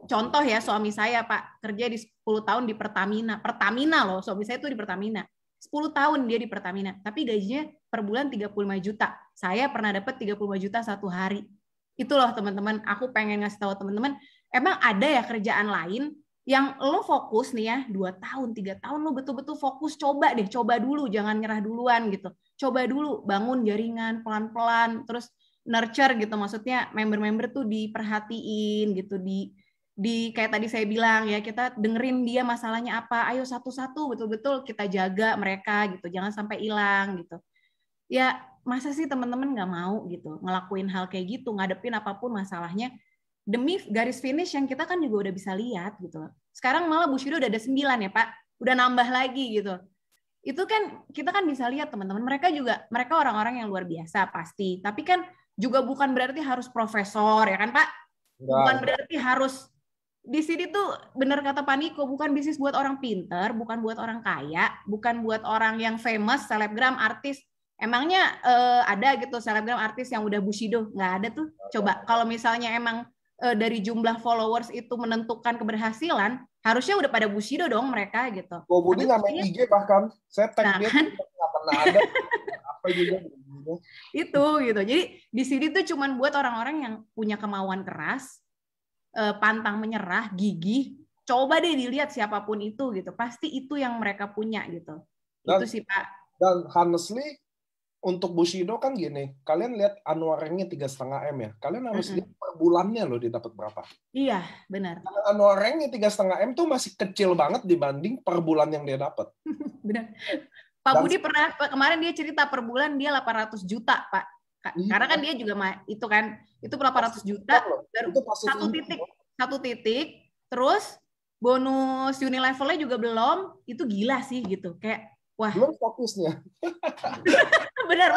Contoh ya, suami saya Pak kerja di 10 tahun di Pertamina. Pertamina loh, suami saya tuh di Pertamina. 10 tahun dia di Pertamina, tapi gajinya per bulan 35 juta. Saya pernah dapat 35 juta satu hari. Itu loh teman-teman, aku pengen ngasih tahu teman-teman, emang ada ya kerjaan lain yang lo fokus nih ya 2 tahun 3 tahun lo betul-betul fokus, coba dulu, jangan nyerah duluan gitu, coba dulu bangun jaringan pelan-pelan, terus nurture gitu, maksudnya member-member tuh diperhatiin gitu, di kayak tadi saya bilang ya, kita dengerin dia masalahnya apa, ayo satu-satu betul-betul kita jaga mereka gitu, jangan sampai hilang gitu ya. Masa sih teman-teman nggak mau gitu ngelakuin hal kayak gitu, ngadepin apapun masalahnya demi garis finish yang kita kan juga udah bisa lihat gitu. Sekarang malah Bushido udah ada 9 ya Pak, udah nambah lagi gitu. Itu kan kita kan bisa lihat teman-teman, mereka orang-orang yang luar biasa pasti, tapi kan juga bukan berarti harus profesor ya kan Pak, bukan berarti harus di sini tuh, bener kata Pak Niko, bukan bisnis buat orang pinter, bukan buat orang kaya, bukan buat orang yang famous, selebgram, artis. Emangnya ada gitu selebgram artis yang udah Bushido? Nggak ada tuh. Coba kalau misalnya emang dari jumlah followers itu menentukan keberhasilan, harusnya udah pada Bushido dong mereka gitu. Pak Budi nggak main IG bahkan, saya tag dia nggak pernah ada apa juga. Itu gitu. Jadi di sini tuh cuman buat orang-orang yang punya kemauan keras, pantang menyerah, gigih. Coba deh dilihat siapapun itu gitu, pasti itu yang mereka punya gitu. Itu sih Pak. Dan honestly, untuk Bushido kan gini, kalian lihat Annual-nya 3,5 M ya. Kalian harus lihat per bulannya loh dia dapat berapa. Iya, benar. Annual-nya 3,5 M tuh masih kecil banget dibanding per bulan yang dia dapat. Benar. Pak Budi pernah kemarin dia cerita per bulan dia 800 juta, Pak. Karena kan dia juga itu kan itu 800 juta baru satu titik terus bonus Unilevel-nya juga belum, itu gila sih gitu. Kayak wah. Belum fokusnya. Benar.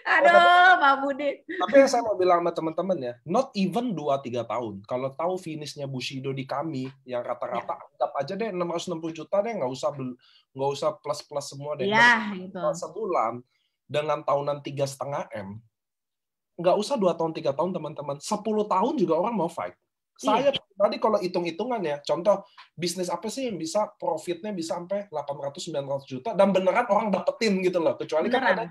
Aduh, Pak Budi. Tapi yang saya mau bilang sama teman-teman ya, not even 2-3 tahun. Kalau tahu finishnya Bushido di kami, yang rata-rata anggap aja deh 660 juta deh, nggak usah plus-plus semua deh. Iya, itu. Sebulan dengan tahunan 3,5 M, nggak usah 2 tahun 3 tahun teman-teman, 10 tahun juga orang mau fight. Saya tadi kalau hitung-hitungan ya, contoh bisnis apa sih yang bisa profitnya bisa sampai 800-900 juta dan beneran orang dapetin gitu loh. Kecuali kan ada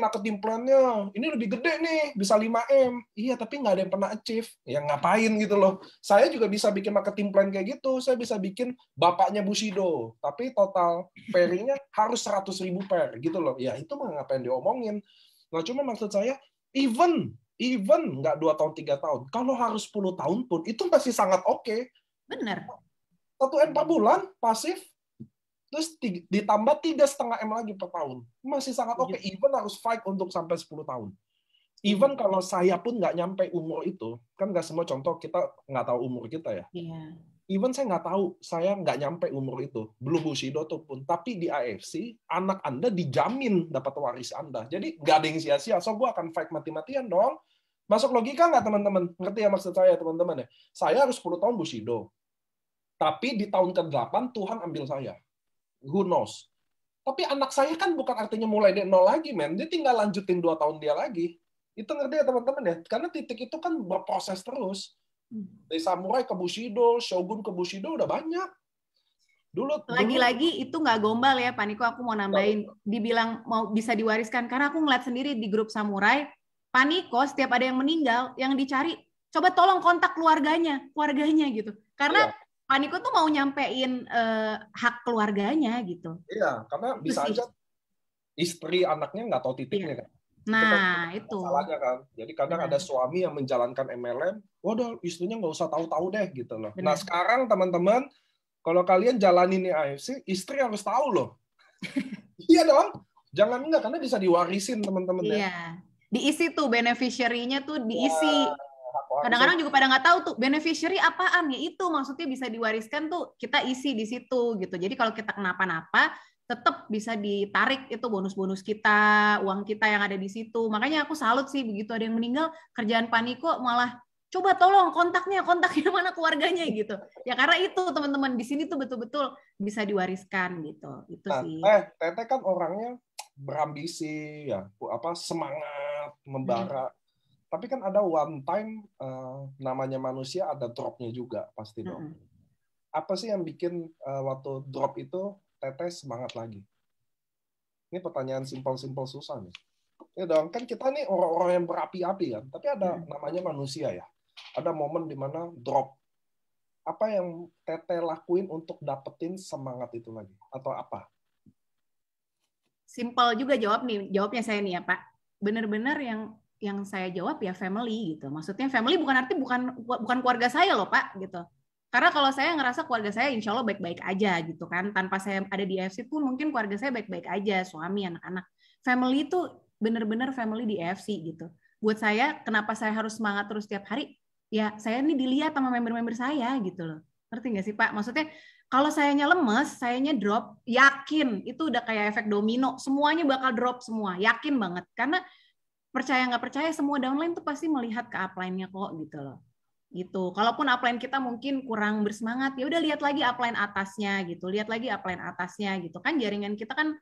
marketing plan-nya ini lebih gede nih, bisa 5M. Iya, tapi nggak ada yang pernah achieve. Ya ngapain gitu loh. Saya juga bisa bikin marketing plan kayak gitu. Saya bisa bikin bapaknya Bushido, tapi total pairing-nya harus 100.000 pair gitu loh. Ya itu mah ngapain diomongin. Nah, cuma maksud saya even nggak 2 tahun 3 tahun, kalau harus 10 tahun pun itu masih sangat oke. Benar. 1M per bulan pasif, terus ditambah 3,5M lagi per tahun, masih sangat oke. Even harus fight untuk sampai 10 tahun. Even kalau saya pun nggak nyampe umur itu, kan nggak semua contoh kita nggak tahu umur kita ya. Iya. Even saya nggak tahu, saya nggak nyampe umur itu, belum Bushido tuh pun. Tapi di AFC, anak Anda dijamin dapat waris Anda. Jadi nggak ada yang sia-sia. So, gue akan fight mati-matian dong. Masuk logika nggak teman-teman? Ngerti ya maksud saya teman-teman ya? Saya harus 10 tahun Bushido. Tapi di tahun ke-8 Tuhan ambil saya. Who knows? Tapi anak saya kan bukan artinya mulai dari nol lagi, men. Dia tinggal lanjutin 2 tahun dia lagi. Itu ngerti ya teman-teman ya? Karena titik itu kan berproses terus. Dari samurai ke Bushido, shogun ke Bushido udah banyak. Lagi-lagi itu nggak gombal ya, Pak Niko. Aku mau nambahin, dibilang mau bisa diwariskan karena aku ngeliat sendiri di grup samurai, Pak Niko setiap ada yang meninggal, yang dicari coba tolong kontak keluarganya gitu. Karena Pak Niko tuh mau nyampein hak keluarganya gitu. Iya, karena bisa aja istri anaknya nggak tahu titiknya kan. Nah, itu masalahnya kan. Jadi kadang ada suami yang menjalankan MLM, waduh istrinya nggak usah tahu-tahu deh gitu loh. Benar. Nah sekarang teman-teman, kalau kalian jalanin AFC, istri harus tahu loh. Iya dong. Jangan enggak, karena bisa diwarisin teman-teman. Iya. Diisi tuh beneficiary-nya tuh diisi. Kadang-kadang juga pada nggak tahu tuh beneficiary apaan ya, itu maksudnya bisa diwariskan tuh kita isi di situ gitu. Jadi kalau kita kenapa-napa tetap bisa ditarik itu bonus-bonus kita, uang kita yang ada di situ. Makanya aku salut sih begitu ada yang meninggal, kerjaan Pak Niko malah coba tolong kontaknya mana keluarganya gitu. Ya karena itu teman-teman di sini tuh betul-betul bisa diwariskan gitu. Itu sih. Tete kan orangnya berambisi ya, semangat membara. Tapi kan ada one time namanya manusia ada drop-nya juga pasti dong. Apa sih yang bikin waktu drop itu Tete semangat lagi? Ini pertanyaan simpel-simpel susah nih. Ya dong, kan kita nih orang-orang yang berapi-api kan, tapi ada namanya manusia ya. Ada momen di mana drop. Apa yang Tete lakuin untuk dapetin semangat itu lagi? Atau apa? Simpel juga jawabnya saya nih ya Pak. Benar-benar yang saya jawab ya family gitu. Maksudnya family bukan keluarga saya loh Pak gitu. Karena kalau saya ngerasa keluarga saya insya Allah baik-baik aja gitu kan. Tanpa saya ada di AFC pun mungkin keluarga saya baik-baik aja. Suami, anak-anak. Family itu benar-benar family di AFC gitu. Buat saya, kenapa saya harus semangat terus tiap hari? Ya saya ini dilihat sama member-member saya gitu loh. Ngerti nggak sih Pak? Maksudnya kalau sayanya lemes, sayanya drop, yakin itu udah kayak efek domino. Semuanya bakal drop semua. Yakin banget. Karena percaya nggak percaya semua downline tuh pasti melihat ke upline-nya kok gitu loh. Gitu. Kalaupun upline kita mungkin kurang bersemangat, ya udah lihat lagi upline atasnya gitu. Lihat lagi upline atasnya gitu. Kan jaringan kita kan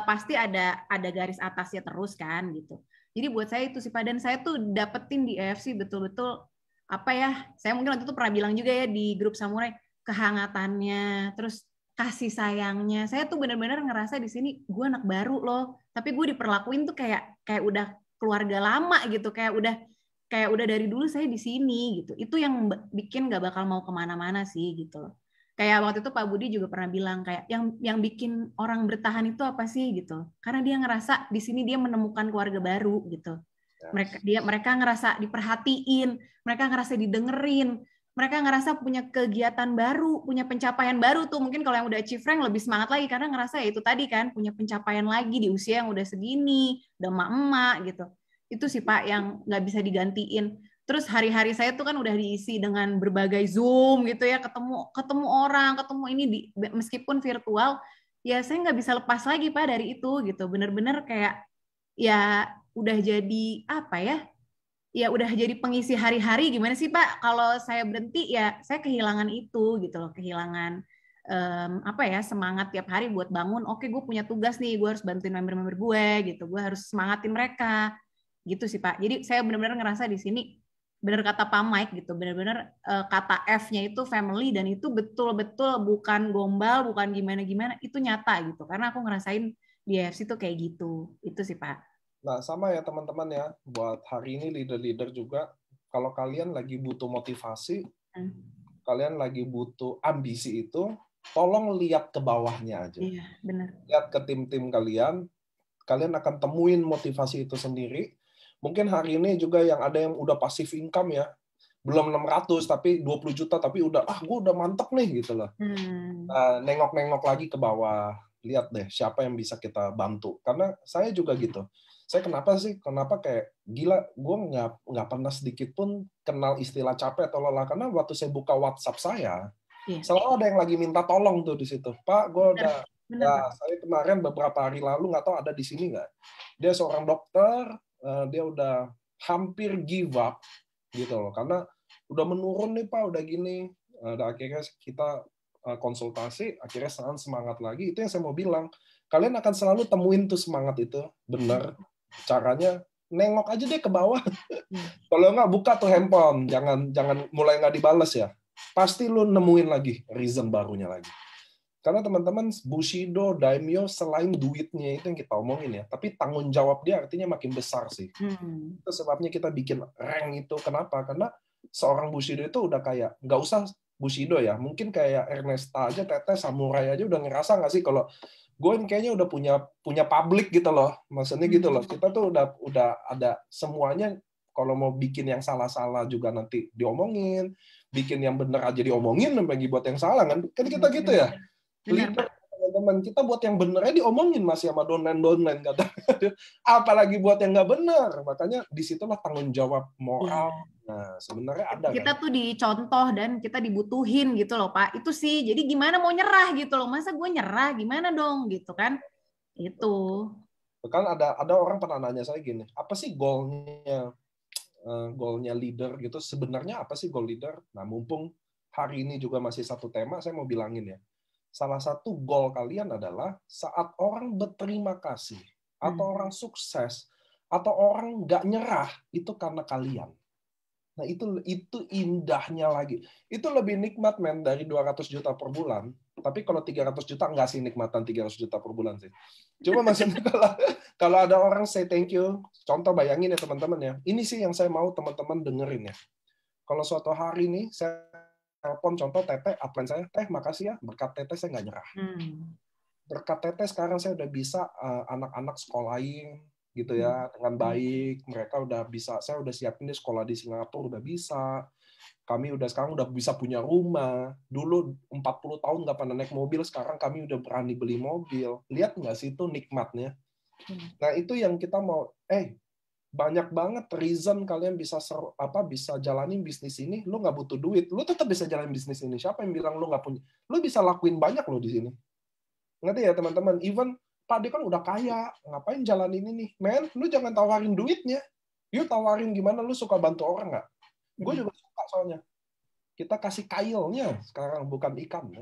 pasti ada garis atasnya terus kan gitu. Jadi buat saya itu sih Pak, dan saya tuh dapetin di AFC betul-betul apa ya? Saya mungkin waktu itu pernah bilang juga ya di grup Samurai, kehangatannya, terus kasih sayangnya. Saya tuh benar-benar ngerasa di sini gue anak baru loh, tapi gue diperlakuin tuh kayak udah keluarga lama gitu, kayak udah dari dulu saya di sini gitu. Itu yang bikin nggak bakal mau kemana-mana sih gitu loh. Kayak waktu itu Pak Budi juga pernah bilang kayak yang bikin orang bertahan itu apa sih gitu. Karena dia ngerasa di sini dia menemukan keluarga baru gitu. Mereka ngerasa diperhatiin, mereka ngerasa didengerin, mereka ngerasa punya kegiatan baru, punya pencapaian baru tuh. Mungkin kalau yang udah achieve rank lebih semangat lagi karena ngerasa ya itu tadi kan punya pencapaian lagi di usia yang udah segini, udah emak-emak gitu. Itu sih Pak yang nggak bisa digantiin. Terus hari-hari saya tuh kan udah diisi dengan berbagai Zoom gitu ya, ketemu orang, ketemu ini meskipun virtual, ya saya nggak bisa lepas lagi Pak dari itu gitu. Bener-bener kayak ya udah jadi apa ya? Ya udah jadi pengisi hari-hari gimana sih Pak? Kalau saya berhenti ya saya kehilangan itu gitu loh, kehilangan apa ya semangat tiap hari buat bangun. Oke, gue punya tugas nih, gue harus bantuin member-member gue gitu, gue harus semangatin mereka gitu sih Pak. Jadi saya benar-benar ngerasa di sini benar kata Pak Mike gitu, benar-benar kata F-nya itu family dan itu betul-betul bukan gombal, bukan gimana-gimana, itu nyata gitu. Karena aku ngerasain di AFC itu kayak gitu. Itu sih Pak. Nah, sama ya teman-teman ya, buat hari ini leader-leader juga, kalau kalian lagi butuh motivasi, kalian lagi butuh ambisi itu, tolong lihat ke bawahnya aja. Iya, benar. Lihat ke tim-tim kalian akan temuin motivasi itu sendiri. Mungkin hari ini juga yang ada yang udah passive income ya, belum 600 tapi 20 juta tapi udah gue udah mantep nih gitu loh. Nengok-nengok lagi ke bawah, lihat deh siapa yang bisa kita bantu. Karena saya juga gitu. Saya kenapa kayak gila, gue nggak pernah sedikit pun kenal istilah capek atau lelah. Karena waktu saya buka WhatsApp saya, selalu ada yang lagi minta tolong tuh di situ. Pak, gue udah, saya kemarin beberapa hari lalu nggak tahu ada di sini nggak. Dia seorang dokter, dia udah hampir give up gitu loh. Karena udah menurun nih Pak, udah gini. Akhirnya kita konsultasi, akhirnya semangat lagi. Itu yang saya mau bilang. Kalian akan selalu temuin tuh semangat itu, benar. Caranya nengok aja deh ke bawah. Kalau nggak buka tuh handphone, jangan mulai nggak dibales ya. Pasti lu nemuin lagi reason barunya lagi. Karena teman-teman Bushido, Daimyo selain duitnya itu yang kita omongin ya, tapi tanggung jawab dia artinya makin besar sih. Itu sebabnya kita bikin rank itu. Kenapa? Karena seorang Bushido itu udah kayak nggak usah Bushido ya, mungkin kayak Ernesta aja, Teteh, Samurai aja udah ngerasa nggak sih kalau gue kayaknya udah punya publik gitu loh, maksudnya gitu loh. Kita tuh udah ada semuanya. Kalau mau bikin yang salah-salah juga nanti diomongin, bikin yang bener aja diomongin, bagi buat yang salah kan kita gitu ya. Leader teman-teman kita buat yang benernya diomongin masih sama donen kata. Apalagi buat yang nggak bener. Makanya disitulah tanggung jawab moral. Nah, sebenarnya ada kita kan? tuh dicontoh dan kita dibutuhin gitu loh Pak. Itu sih. Jadi gimana mau nyerah gitu loh. Masa gue nyerah gimana dong gitu kan. Itu. Kan ada orang pernah nanya saya gini, apa sih goalnya leader gitu? Sebenarnya apa sih goal leader? Nah, mumpung hari ini juga masih satu tema, saya mau bilangin ya. Salah satu goal kalian adalah saat orang berterima kasih, atau orang sukses, atau orang nggak nyerah, itu karena kalian. Nah, itu indahnya lagi. Itu lebih nikmat, men, dari 200 juta per bulan. Tapi kalau 300 juta, nggak sih nikmatan 300 juta per bulan sih. Cuma maksudnya kalau ada orang say thank you, contoh bayangin ya teman-teman ya, ini sih yang saya mau teman-teman dengerin ya. Kalau suatu hari nih, saya telepon contoh Teteh, upline saya, makasih ya, berkat Teteh saya nggak nyerah. Berkat Teteh sekarang saya udah bisa anak-anak sekolahin, gitu ya, dengan baik. Mereka udah bisa, saya udah siapin di sekolah di Singapura udah bisa. Kami sekarang udah bisa punya rumah. Dulu 40 tahun nggak pernah naik mobil, sekarang kami udah berani beli mobil. Lihat nggak sih itu nikmatnya? Nah, itu yang kita mau, banyak banget reason kalian bisa bisa jalanin bisnis ini. Lu nggak butuh duit, lu tetap bisa jalanin bisnis ini. Siapa yang bilang lu nggak punya? Lu bisa lakuin banyak lo di sini. Ngerti ya teman-teman? Even Pak dia kan udah kaya, ngapain jalanin ini? Men, lu jangan tawarin duitnya. You tawarin gimana lu suka bantu orang nggak? Gue juga suka soalnya. Kita kasih kailnya sekarang, bukan ikan.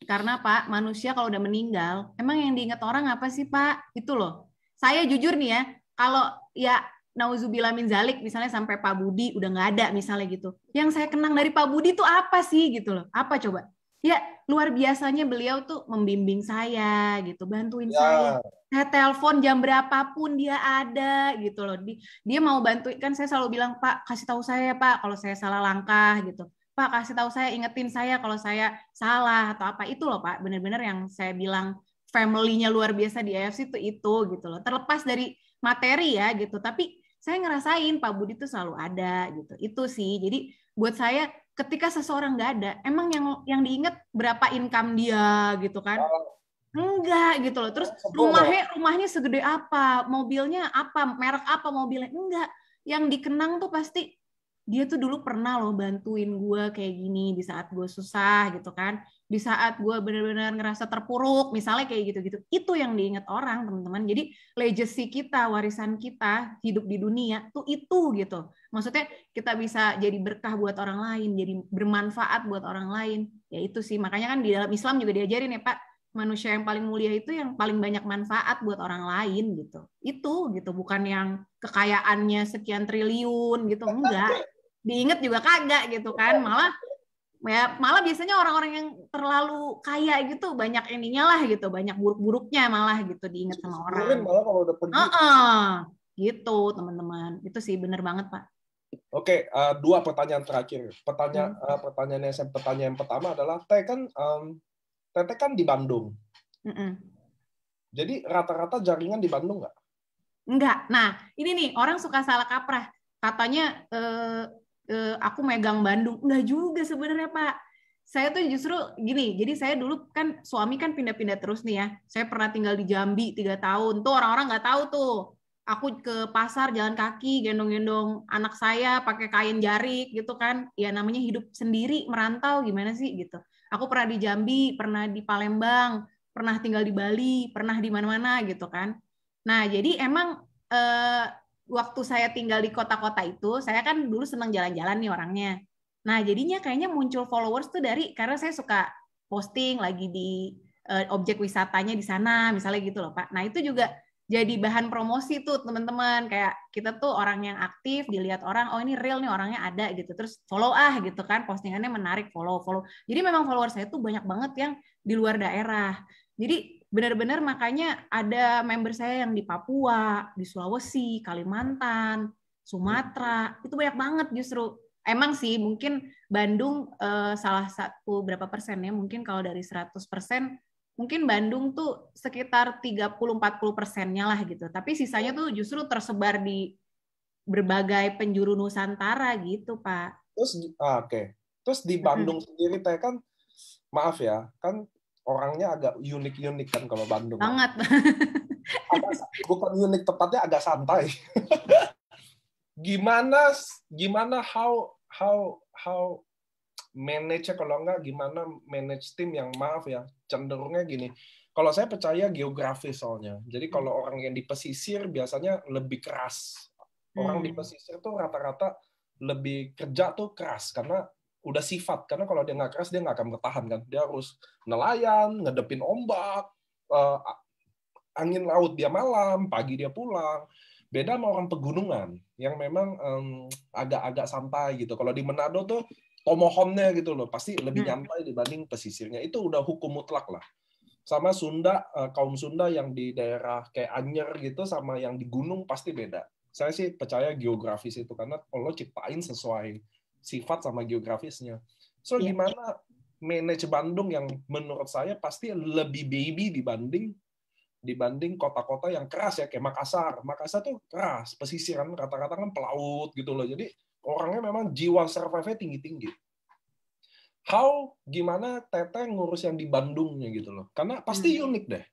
Karena Pak, manusia kalau udah meninggal, emang yang diingat orang apa sih Pak? Itu loh. Saya jujur nih ya, kalau ya nauzubillah min zalik, misalnya sampai Pak Budi udah nggak ada misalnya gitu. Yang saya kenang dari Pak Budi itu apa sih gitu loh? Apa coba? Ya luar biasanya beliau tuh membimbing saya gitu, bantuin saya. Saya telepon jam berapapun dia ada gitu loh. Dia mau bantuin, kan saya selalu bilang, Pak kasih tahu saya Pak kalau saya salah langkah gitu. Pak kasih tahu saya, ingetin saya kalau saya salah atau apa, itu loh Pak, benar-benar yang saya bilang family-nya luar biasa di AFC itu gitu loh. Terlepas dari materi ya gitu, tapi saya ngerasain Pak Budi itu selalu ada gitu. Itu sih. Jadi buat saya ketika seseorang nggak ada, emang yang diingat berapa income dia gitu kan? Enggak gitu loh. Terus rumahnya segede apa, mobilnya apa, merek apa mobilnya, enggak. Yang dikenang tuh pasti dia tuh dulu pernah loh bantuin gue kayak gini di saat gue susah gitu kan, di saat gue benar-benar ngerasa terpuruk misalnya kayak gitu-gitu. Itu yang diingat orang, teman-teman. Jadi legacy kita, warisan kita hidup di dunia tuh itu gitu. Maksudnya kita bisa jadi berkah buat orang lain, jadi bermanfaat buat orang lain. Ya itu sih, makanya kan di dalam Islam juga diajarin ya Pak, manusia yang paling mulia itu yang paling banyak manfaat buat orang lain gitu. Itu gitu, bukan yang kekayaannya sekian triliun gitu, enggak. Diinget juga kagak gitu kan, malah biasanya orang-orang yang terlalu kaya gitu banyak ininya lah gitu, banyak buruk-buruknya malah gitu diinget sama orang. Malah kalau udah pergi. Gitu teman-teman, itu sih bener banget Pak. Oke, 2 pertanyaan terakhir. Pertanyaan yang pertama adalah Teteh kan di Bandung. Jadi rata-rata jaringan di Bandung nggak? Enggak. Nah ini nih orang suka salah kaprah, katanya aku megang Bandung. Enggak juga sebenarnya Pak. Saya tuh justru gini, jadi saya dulu kan suami kan pindah-pindah terus nih ya. Saya pernah tinggal di Jambi 3 tahun. Tuh orang-orang nggak tahu tuh. Aku ke pasar jalan kaki, gendong-gendong anak saya pakai kain jarik gitu kan. Ya namanya hidup sendiri, merantau gimana sih gitu. Aku pernah di Jambi, pernah di Palembang, pernah tinggal di Bali, pernah di mana-mana gitu kan. Nah jadi emang waktu saya tinggal di kota-kota itu, saya kan dulu senang jalan-jalan nih orangnya. Nah, jadinya kayaknya muncul followers tuh karena saya suka posting lagi di objek wisatanya di sana, misalnya gitu loh, Pak. Nah, itu juga jadi bahan promosi tuh, teman-teman. Kayak kita tuh orang yang aktif, dilihat orang, oh ini real nih orangnya ada gitu. Terus follow gitu kan, postingannya menarik, follow. Jadi memang followers saya tuh banyak banget yang di luar daerah. Jadi benar-benar makanya ada member saya yang di Papua, di Sulawesi, Kalimantan, Sumatera, itu banyak banget justru. Emang sih mungkin Bandung salah satu berapa persen ya, mungkin kalau dari 100%, mungkin Bandung tuh sekitar 30-40%-nya lah gitu. Tapi sisanya tuh justru tersebar di berbagai penjuru Nusantara gitu, Pak. Terus di Bandung sendiri Teh kan, maaf ya, kan orangnya agak unik-unik kan kalau Bandung. Banget. Bukan unik, tepatnya agak santai. Gimana how manage kalau enggak gimana manage tim yang maaf ya cenderungnya gini. Kalau saya percaya geografis soalnya. Jadi kalau orang yang di pesisir biasanya lebih keras. Orang di pesisir tuh rata-rata lebih kerja tuh keras karena udah sifat, karena kalau dia nggak keras dia nggak akan bertahan kan, dia harus nelayan, ngedepin ombak, angin laut dia malam, pagi dia pulang. Beda sama orang pegunungan yang memang agak-agak santai gitu. Kalau di Manado tuh tomohonnya gitu loh, pasti lebih nyantai dibanding pesisirnya. Itu udah hukum mutlak lah. Sama Sunda, kaum Sunda yang di daerah kayak Anyer gitu sama yang di gunung pasti beda. Saya sih percaya geografis itu karena Allah ciptain sesuai sifat sama geografisnya. So gimana manage Bandung yang menurut saya pasti lebih baby dibanding kota-kota yang keras ya kayak Makassar. Makassar tuh keras, pesisiran rata-rata kan pelaut gitu loh. Jadi orangnya memang jiwa survive-nya tinggi-tinggi. Gimana Teteh ngurus yang di Bandungnya gitu loh? Karena pasti unik deh.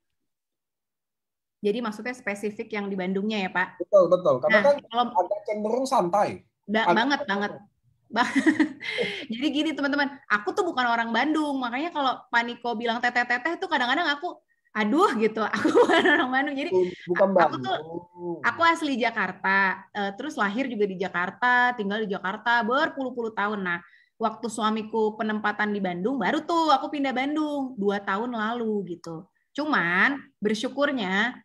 Jadi maksudnya spesifik yang di Bandungnya ya Pak? Betul. Karena kan agak cenderung santai. Banget. Jadi gini teman-teman, aku tuh bukan orang Bandung, makanya kalau Pak Niko bilang teteh-teteh tuh kadang-kadang aku aduh gitu, aku bukan orang Bandung. Jadi aku asli Jakarta, terus lahir juga di Jakarta, tinggal di Jakarta berpuluh-puluh tahun. Nah, waktu suamiku penempatan di Bandung, baru tuh aku pindah Bandung 2 tahun lalu gitu. Cuman bersyukurnya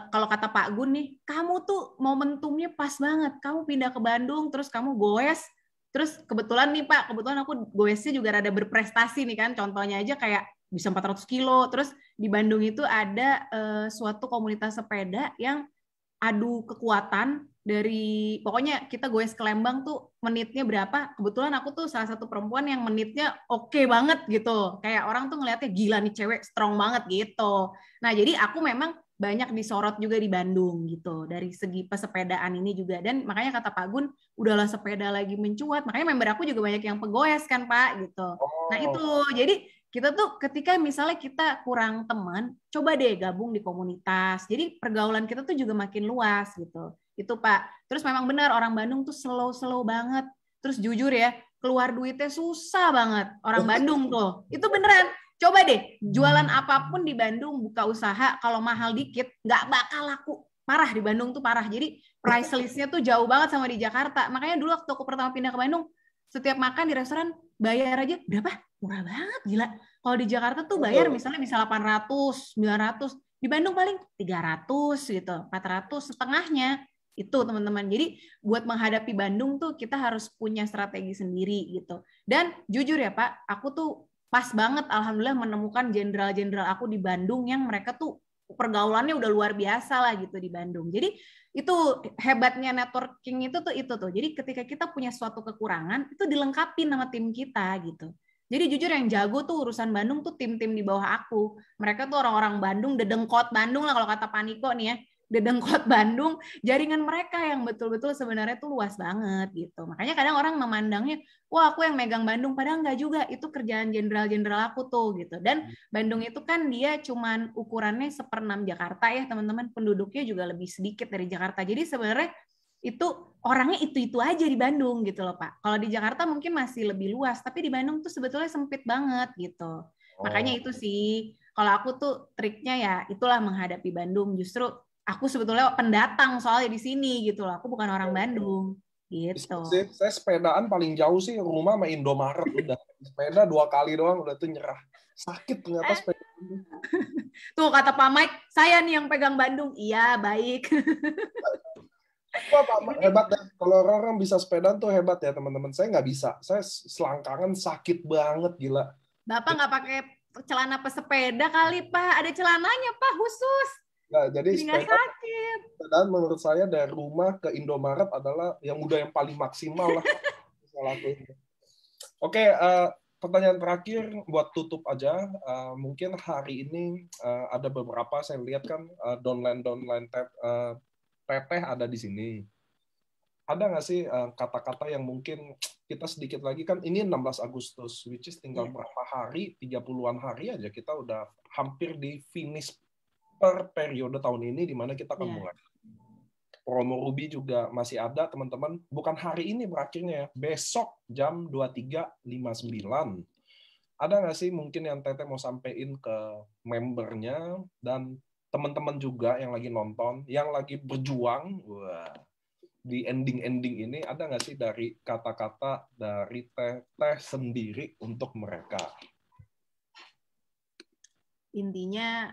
kalau kata Pak Gun nih, kamu tuh momentumnya pas banget. Kamu pindah ke Bandung, terus kamu goes. Terus kebetulan nih Pak, aku goesnya juga rada berprestasi nih kan. Contohnya aja kayak bisa 400 kilo. Terus di Bandung itu ada suatu komunitas sepeda yang adu kekuatan dari pokoknya kita goes ke Lembang tuh menitnya berapa, kebetulan aku tuh salah satu perempuan yang menitnya oke banget gitu, kayak orang tuh ngeliatnya gila nih cewek strong banget gitu. Nah jadi aku memang banyak disorot juga di Bandung gitu dari segi pesepedaan ini juga, dan makanya kata Pak Gun udahlah sepeda lagi mencuat, makanya member aku juga banyak yang pegoes kan Pak gitu. Nah itu jadi kita tuh ketika misalnya kita kurang teman, coba deh gabung di komunitas, jadi pergaulan kita tuh juga makin luas gitu. Itu Pak. Terus memang benar orang Bandung tuh slow banget. Terus jujur ya, keluar duitnya susah banget orang Bandung tuh. Itu beneran. Coba deh, jualan apapun di Bandung, buka usaha, kalau mahal dikit, nggak bakal laku. Parah di Bandung tuh parah. Jadi price list-nya tuh jauh banget sama di Jakarta. Makanya dulu waktu aku pertama pindah ke Bandung, setiap makan di restoran, bayar aja berapa? Murah banget, gila. Kalau di Jakarta tuh bayar misalnya bisa 800, 900. Di Bandung paling 300 gitu, 400 setengahnya. Itu teman-teman. Jadi buat menghadapi Bandung tuh kita harus punya strategi sendiri gitu. Dan jujur ya Pak, aku tuh pas banget alhamdulillah menemukan jenderal-jenderal aku di Bandung yang mereka tuh pergaulannya udah luar biasa lah gitu di Bandung. Jadi itu hebatnya networking itu tuh. Jadi ketika kita punya suatu kekurangan itu dilengkapi sama tim kita gitu. Jadi jujur yang jago tuh urusan Bandung tuh tim-tim di bawah aku. Mereka tuh orang-orang Bandung, dedengkot Bandung lah kalau kata Paniko nih ya. Dedengkot Bandung, jaringan mereka yang betul-betul sebenarnya tuh luas banget gitu. Makanya kadang orang memandangnya, wah aku yang megang Bandung, padahal nggak juga, itu kerjaan jenderal-jenderal aku tuh gitu. Dan Bandung itu kan dia cuman ukurannya 1/6 Jakarta ya teman-teman, penduduknya juga lebih sedikit dari Jakarta. Jadi sebenarnya itu orangnya itu aja di Bandung gitu loh Pak. Kalau di Jakarta mungkin masih lebih luas, tapi di Bandung tuh sebetulnya sempit banget gitu. Makanya itu sih, kalau aku tuh triknya ya itulah menghadapi Bandung. Justru aku sebetulnya pendatang soalnya di sini gitu loh. Aku bukan orang Bandung gitu. Saya sepedaan paling jauh sih rumah sama Indomaret udah. Sepeda 2 kali doang udah tuh nyerah. Sakit ternyata sepeda. Tuh kata Pak Mike, saya nih yang pegang Bandung. Iya, baik. Wah, Pak, hebat ya. Kalau orang bisa sepedaan tuh hebat ya teman-teman. Saya nggak bisa. Saya selangkangan sakit banget gila. Bapak nggak pakai celana pesepeda kali Pak? Ada celananya Pak khusus. Nah, jadi nggak sakit. Sepedaan menurut saya dari rumah ke Indomaret adalah yang paling maksimal lah. Oke, pertanyaan terakhir buat tutup aja. Mungkin hari ini ada beberapa saya lihat kan downline teteh ada di sini. Ada nggak sih kata-kata yang mungkin kita sedikit lagi kan ini 16 Agustus, which is tinggal berapa hari, 30-an hari aja kita udah hampir di finish per periode tahun ini di mana kita akan mulai. Promo Ruby juga masih ada teman-teman. Bukan hari ini berakhirnya ya, besok jam 23.59. Ada nggak sih mungkin yang Teteh mau sampaikan ke membernya dan teman-teman juga yang lagi nonton, yang lagi berjuang di ending-ending ini, ada nggak sih dari kata-kata dari Teteh sendiri untuk mereka? Intinya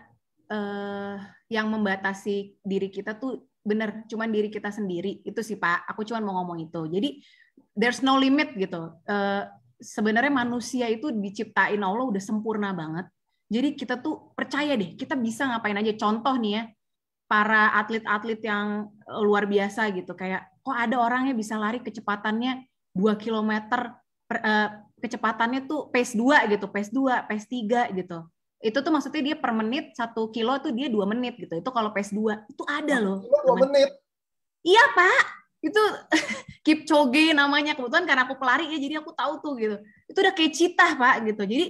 yang membatasi diri kita tuh bener cuman diri kita sendiri itu sih Pak. Aku cuman mau ngomong itu. Jadi there's no limit gitu. Sebenarnya manusia itu diciptain Allah udah sempurna banget. Jadi kita tuh percaya deh, kita bisa ngapain aja. Contoh nih ya, para atlet-atlet yang luar biasa gitu, kayak kok ada orang yang bisa lari kecepatannya 2 km, kecepatannya tuh pace 2 gitu, pace 2, pace 3 gitu. Itu tuh maksudnya dia per menit 1 kilo tuh dia 2 menit gitu. Itu kalau pace 2, itu ada loh. 2 menit? Iya Pak, itu Kipchoge namanya. Kebetulan karena aku pelari ya, jadi aku tahu tuh gitu. Itu udah kayak citah Pak gitu. Jadi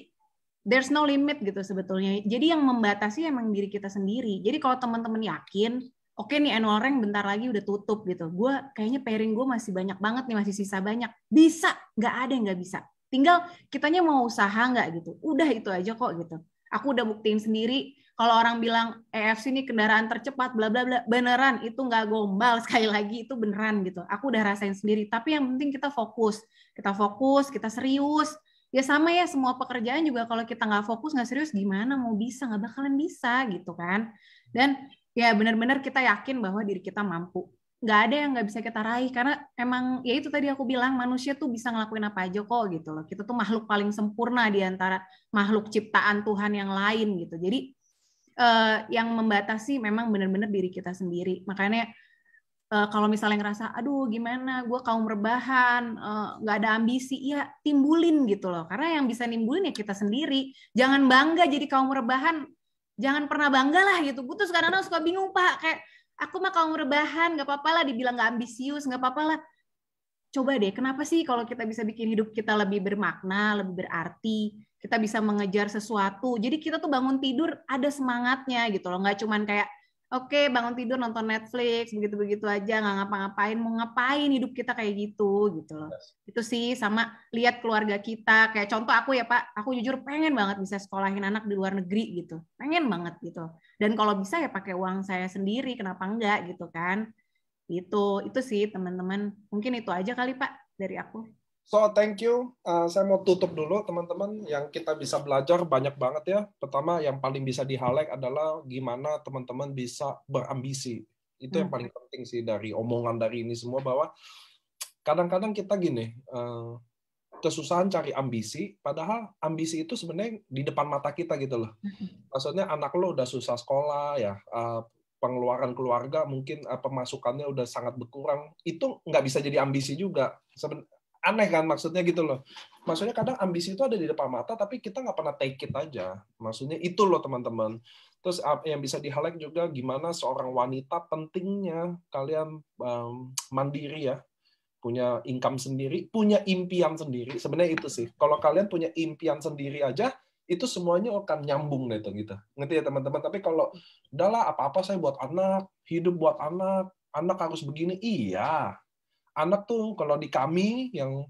there's no limit gitu sebetulnya. Jadi yang membatasi emang diri kita sendiri. Jadi kalau teman-teman yakin, oke nih annual rank bentar lagi udah tutup gitu. Gue kayaknya pairing gue masih banyak banget nih, masih sisa banyak. Bisa, nggak ada yang nggak bisa. Tinggal kitanya mau usaha nggak gitu. Udah itu aja kok gitu. Aku udah buktiin sendiri. Kalau orang bilang EFC ini kendaraan tercepat, bla bla bla, beneran itu nggak gombal, sekali lagi itu beneran gitu. Aku udah rasain sendiri. Tapi yang penting kita fokus, kita serius. Ya sama ya, semua pekerjaan juga kalau kita nggak fokus, nggak serius, gimana mau bisa? Nggak bakalan bisa gitu kan. Dan ya benar-benar kita yakin bahwa diri kita mampu. Nggak ada yang nggak bisa kita raih, karena emang ya itu tadi aku bilang, manusia tuh bisa ngelakuin apa aja kok gitu loh. Kita tuh makhluk paling sempurna di antara makhluk ciptaan Tuhan yang lain gitu. Jadi yang membatasi memang benar-benar diri kita sendiri. Makanya kalau misalnya ngerasa, aduh gimana, gue kaum rebahan, nggak ada ambisi, ya timbulin gitu loh. Karena yang bisa nimbulin ya kita sendiri. Jangan bangga jadi kaum rebahan, jangan pernah bangga lah gitu. Gue tuh kadang-kadang suka bingung, Pak, kayak aku mah kaum rebahan, nggak apa-apa lah dibilang nggak ambisius, nggak apa-apa lah. Coba deh, kenapa sih kalau kita bisa bikin hidup kita lebih bermakna, lebih berarti, kita bisa mengejar sesuatu. Jadi kita tuh bangun tidur ada semangatnya gitu loh, nggak cuman kayak oke, bangun tidur nonton Netflix begitu-begitu aja, nggak ngapa-ngapain, mau ngapain hidup kita kayak gitu loh. Itu sih, sama lihat keluarga kita, kayak contoh aku ya Pak, aku jujur pengen banget bisa sekolahin anak di luar negeri gitu, pengen banget gitu. Dan kalau bisa ya pakai uang saya sendiri, kenapa enggak gitu kan? Itu sih teman-teman. Mungkin itu aja kali Pak dari aku. So, thank you. Saya mau tutup dulu, teman-teman. Yang kita bisa belajar banyak banget ya. Pertama, yang paling bisa di-highlight adalah gimana teman-teman bisa berambisi. Itu yang paling penting sih dari omongan dari ini semua, bahwa kadang-kadang kita gini, kesusahan cari ambisi, padahal ambisi itu sebenarnya di depan mata kita gitu loh. Maksudnya anak lo udah susah sekolah, ya, pengeluaran keluarga mungkin pemasukannya udah sangat berkurang. Itu nggak bisa jadi ambisi juga. Aneh kan maksudnya gitu loh. Maksudnya kadang ambisi itu ada di depan mata tapi kita nggak pernah take it aja. Maksudnya itu loh teman-teman. Terus yang bisa di-highlight juga gimana seorang wanita pentingnya kalian mandiri ya. Punya income sendiri, punya impian sendiri. Sebenarnya itu sih. Kalau kalian punya impian sendiri aja, itu semuanya akan nyambung deh gitu. Ngerti ya teman-teman? Tapi kalau udahlah apa-apa saya buat anak, hidup buat anak harus begini. Iya. Anak tuh kalau di kami yang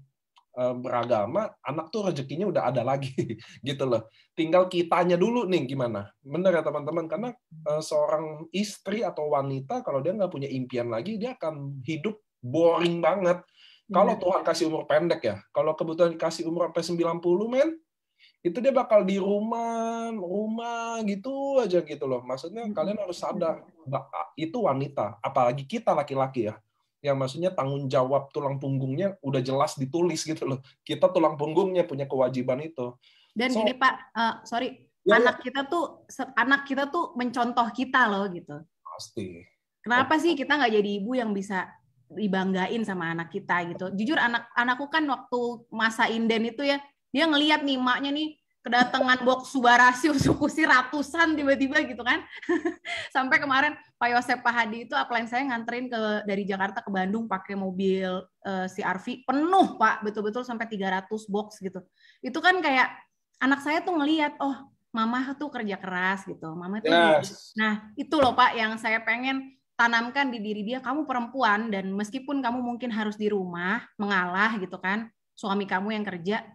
beragama, anak tuh rezekinya udah ada lagi gitu loh. Tinggal kitanya dulu nih gimana. Bener ya teman-teman, karena seorang istri atau wanita kalau dia nggak punya impian lagi, dia akan hidup boring banget. Kalau Tuhan kasih umur pendek ya, kalau kebetulan dikasih umur sampai 90 men, itu dia bakal di rumah gitu aja gitu loh. Maksudnya kalian harus sadar, itu wanita, apalagi kita laki-laki ya, yang maksudnya tanggung jawab tulang punggungnya udah jelas ditulis gitu loh. Kita tulang punggungnya punya kewajiban itu. Dan gini Pak, sorry, anak kita tuh mencontoh kita loh gitu. Pasti. Kenapa sih kita nggak jadi ibu yang bisa dibanggain sama anak kita gitu? Jujur anakku kan waktu masa inden itu ya, dia ngelihat nih emaknya nih kedatangan box Subarasi Usukusi ratusan tiba-tiba gitu kan. Sampai kemarin Pak Yosep Pak Hadi itu upline saya nganterin dari Jakarta ke Bandung pakai mobil CR-V penuh Pak, betul-betul sampai 300 box gitu. Itu kan kayak anak saya tuh ngelihat, oh mama tuh kerja keras gitu. Mama tuh Nah, itu loh Pak yang saya pengen tanamkan di diri dia. Kamu perempuan dan meskipun kamu mungkin harus di rumah mengalah gitu kan, suami kamu yang kerja,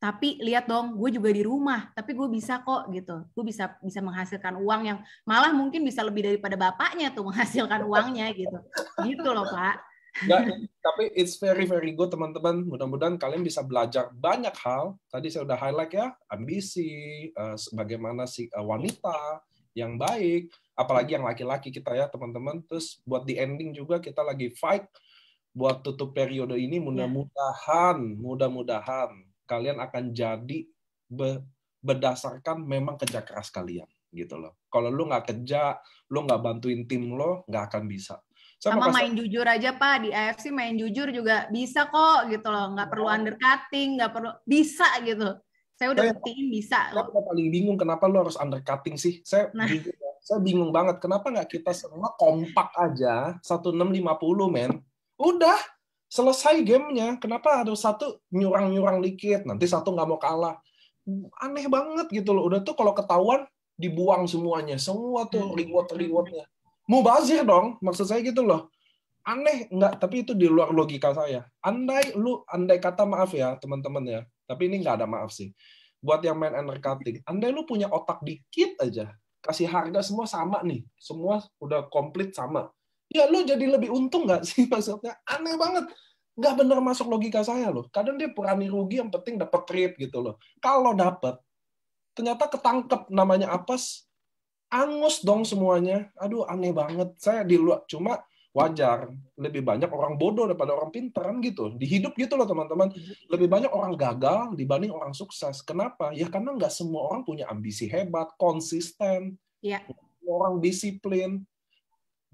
tapi lihat dong, gue juga di rumah, tapi gue bisa kok gitu. Gue bisa menghasilkan uang yang malah mungkin bisa lebih daripada bapaknya tuh menghasilkan uangnya gitu. Gitu loh, Pak. Nggak, tapi it's very very good teman-teman. Mudah-mudahan kalian bisa belajar banyak hal. Tadi saya udah highlight ya, ambisi, bagaimana si wanita yang baik, apalagi yang laki-laki kita ya teman-teman. Terus buat di ending juga kita lagi fight buat tutup periode ini. Mudah-mudahan kalian akan jadi berdasarkan memang kerja keras kalian gitu loh. Kalau lu nggak kerja, lu nggak bantuin tim lo, nggak akan bisa. Sama main jujur aja Pak, di AFC main jujur juga bisa kok gitu loh, nggak perlu undercutting, nggak perlu, bisa gitu. Saya udah buktiin bisa. Saya paling bingung kenapa lo harus undercutting sih. Saya bingung banget kenapa nggak kita semua kompak aja 1650 men. Udah selesai gamenya. Kenapa ada satu nyurang-nyurang dikit, nanti satu nggak mau kalah. Aneh banget gitu loh. Udah tuh kalau ketahuan dibuang semuanya, semua tuh rewardnya. Mubazir dong, maksud saya gitu loh. Aneh nggak, tapi itu di luar logika saya. Andai kata maaf ya teman-teman ya, tapi ini nggak ada maaf sih. Buat yang main undercutting, andai lu punya otak dikit aja, kasih harga semua sama nih, semua udah komplit sama. Ya lu jadi lebih untung nggak sih maksudnya? Aneh banget. Nggak bener masuk logika saya loh. Kadang dia berani rugi, yang penting dapat trade gitu loh. Kalau dapat, ternyata ketangkep namanya apes, angus dong semuanya. Aduh aneh banget. Saya di luar, cuma wajar, lebih banyak orang bodoh daripada orang pintar kan gitu. Di hidup gitu loh teman-teman. Lebih banyak orang gagal dibanding orang sukses. Kenapa? Ya karena nggak semua orang punya ambisi hebat, konsisten, orang disiplin.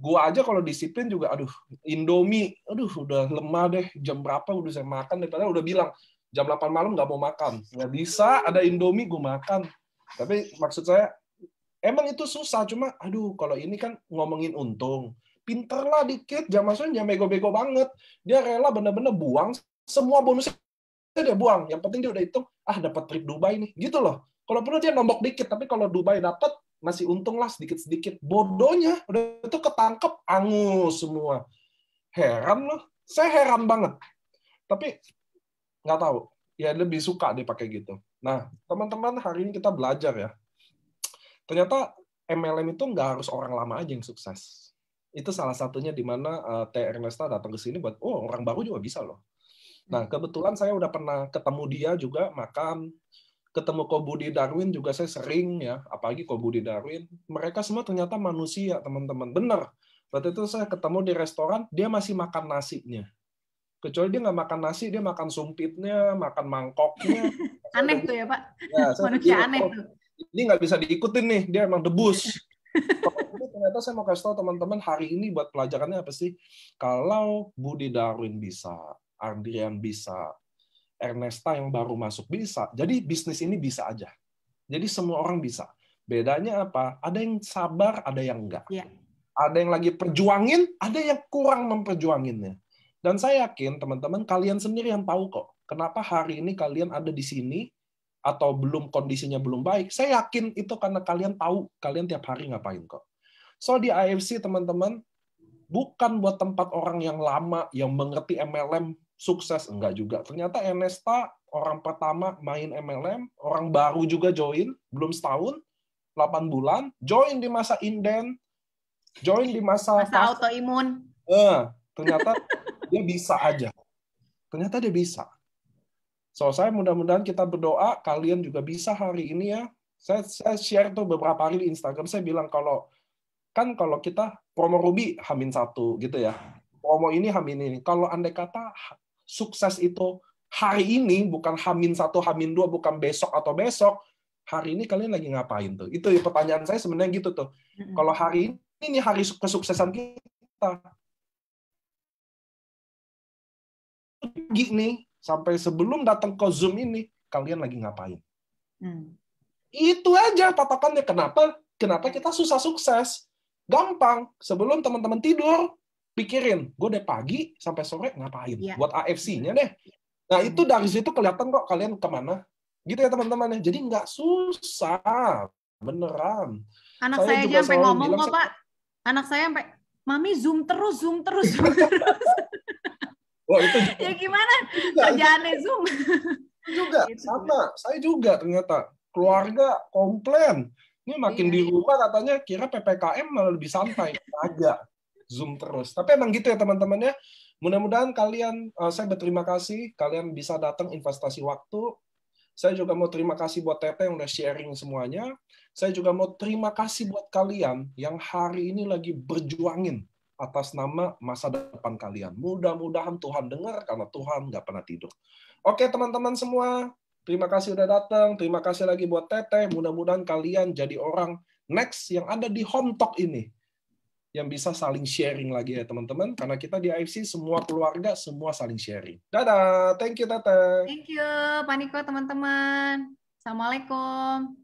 Gua aja kalau disiplin juga, aduh, Indomie, aduh, udah lemah deh. Jam berapa udah saya makan, daripada udah bilang, jam 8 malam nggak mau makan. Nggak bisa, ada Indomie, gue makan. Tapi maksud saya, emang itu susah, cuma, aduh, kalau ini kan ngomongin untung. Pinterlah dikit, jangan maksudnya jangan bego-bego banget. Dia rela bener-bener buang, semua bonusnya dia buang. Yang penting dia udah hitung, dapat trip Dubai nih. Gitu loh. Kalau perlu dia nombok dikit, tapi kalau Dubai dapat, masih untung lah sedikit-sedikit. Bodohnya, udah itu ketangkep, angus semua. Heran loh. Saya heran banget. Tapi nggak tahu. Ya lebih suka dia pakai gitu. Nah, teman-teman, hari ini kita belajar ya. Ternyata MLM itu nggak harus orang lama aja yang sukses. Itu salah satunya di mana Teh Ernesta datang ke sini buat, orang baru juga bisa loh. Nah, kebetulan saya udah pernah ketemu dia juga, makan, ketemu Ko Budi Darwin juga saya sering ya, apalagi Ko Budi Darwin. Mereka semua ternyata manusia, teman-teman. Bener. Waktu itu saya ketemu di restoran, dia masih makan nasinya. Kecuali dia nggak makan nasi, dia makan sumpitnya, makan mangkoknya. Aneh tuh ya, Pak. Ya, Manusia aneh tuh. Ini nggak bisa diikutin nih, dia emang debus. Ini ternyata saya mau kasih tahu teman-teman hari ini buat pelajarannya apa sih? Kalau Budi Darwin bisa, Adrian bisa, Ernesta yang baru masuk bisa, jadi bisnis ini bisa aja. Jadi semua orang bisa. Bedanya apa? Ada yang sabar, ada yang enggak. Ya. Ada yang lagi perjuangin, ada yang kurang memperjuanginnya. Dan saya yakin teman-teman kalian sendiri yang tahu kok, kenapa hari ini kalian ada di sini atau belum kondisinya belum baik. Saya yakin itu karena kalian tahu kalian tiap hari ngapain kok. So di AFC teman-teman bukan buat tempat orang yang lama yang mengerti MLM sukses, enggak juga. Ternyata Ernesta orang pertama main MLM, orang baru juga join, belum setahun, 8 bulan, join di masa inden, join di masa autoimun. Ternyata dia bisa aja. Ternyata dia bisa. So, saya mudah-mudahan kita berdoa, kalian juga bisa hari ini ya. Saya share tuh beberapa hari di Instagram, saya bilang kalau kita promo Ruby H-1 gitu ya. Promo ini H- ini. Kalau andai kata sukses itu hari ini, bukan H-1, H-2, bukan besok atau besok, hari ini kalian lagi ngapain tuh? Itu pertanyaan saya sebenarnya gitu tuh. Kalau hari ini hari kesuksesan kita, nih sampai sebelum datang ke Zoom ini, kalian lagi ngapain? Itu aja patokannya. Kenapa kita susah sukses? Gampang. Sebelum teman-teman tidur, pikirin, gue dari pagi sampai sore ngapain? Buat AFC-nya deh. Nah, itu dari situ kelihatan kok kalian kemana. Gitu ya teman-teman. Jadi nggak susah. Beneran. Anak saya aja sampai ngomong kok, Pak. Anak saya sampai, Mami Zoom terus. Wah, itu ya gimana? Kerjaannya Zoom. Juga, sama. Saya juga ternyata. Keluarga komplain. Ini makin di rumah katanya kira PPKM malah lebih santai. Agak Zoom terus. Tapi emang gitu ya teman-teman ya. Mudah-mudahan kalian, saya berterima kasih kalian bisa datang investasi waktu. Saya juga mau terima kasih buat Tete yang udah sharing semuanya. Saya juga mau terima kasih buat kalian yang hari ini lagi berjuangin atas nama masa depan kalian. Mudah-mudahan Tuhan dengar karena Tuhan nggak pernah tidur. Oke teman-teman semua, terima kasih udah datang. Terima kasih lagi buat Tete. Mudah-mudahan kalian jadi orang next yang ada di Home Talk ini. Yang bisa saling sharing lagi ya teman-teman. Karena kita di AFC semua keluarga, semua saling sharing. Dadah, thank you Tete. Thank you, Pak Niko teman-teman. Assalamualaikum.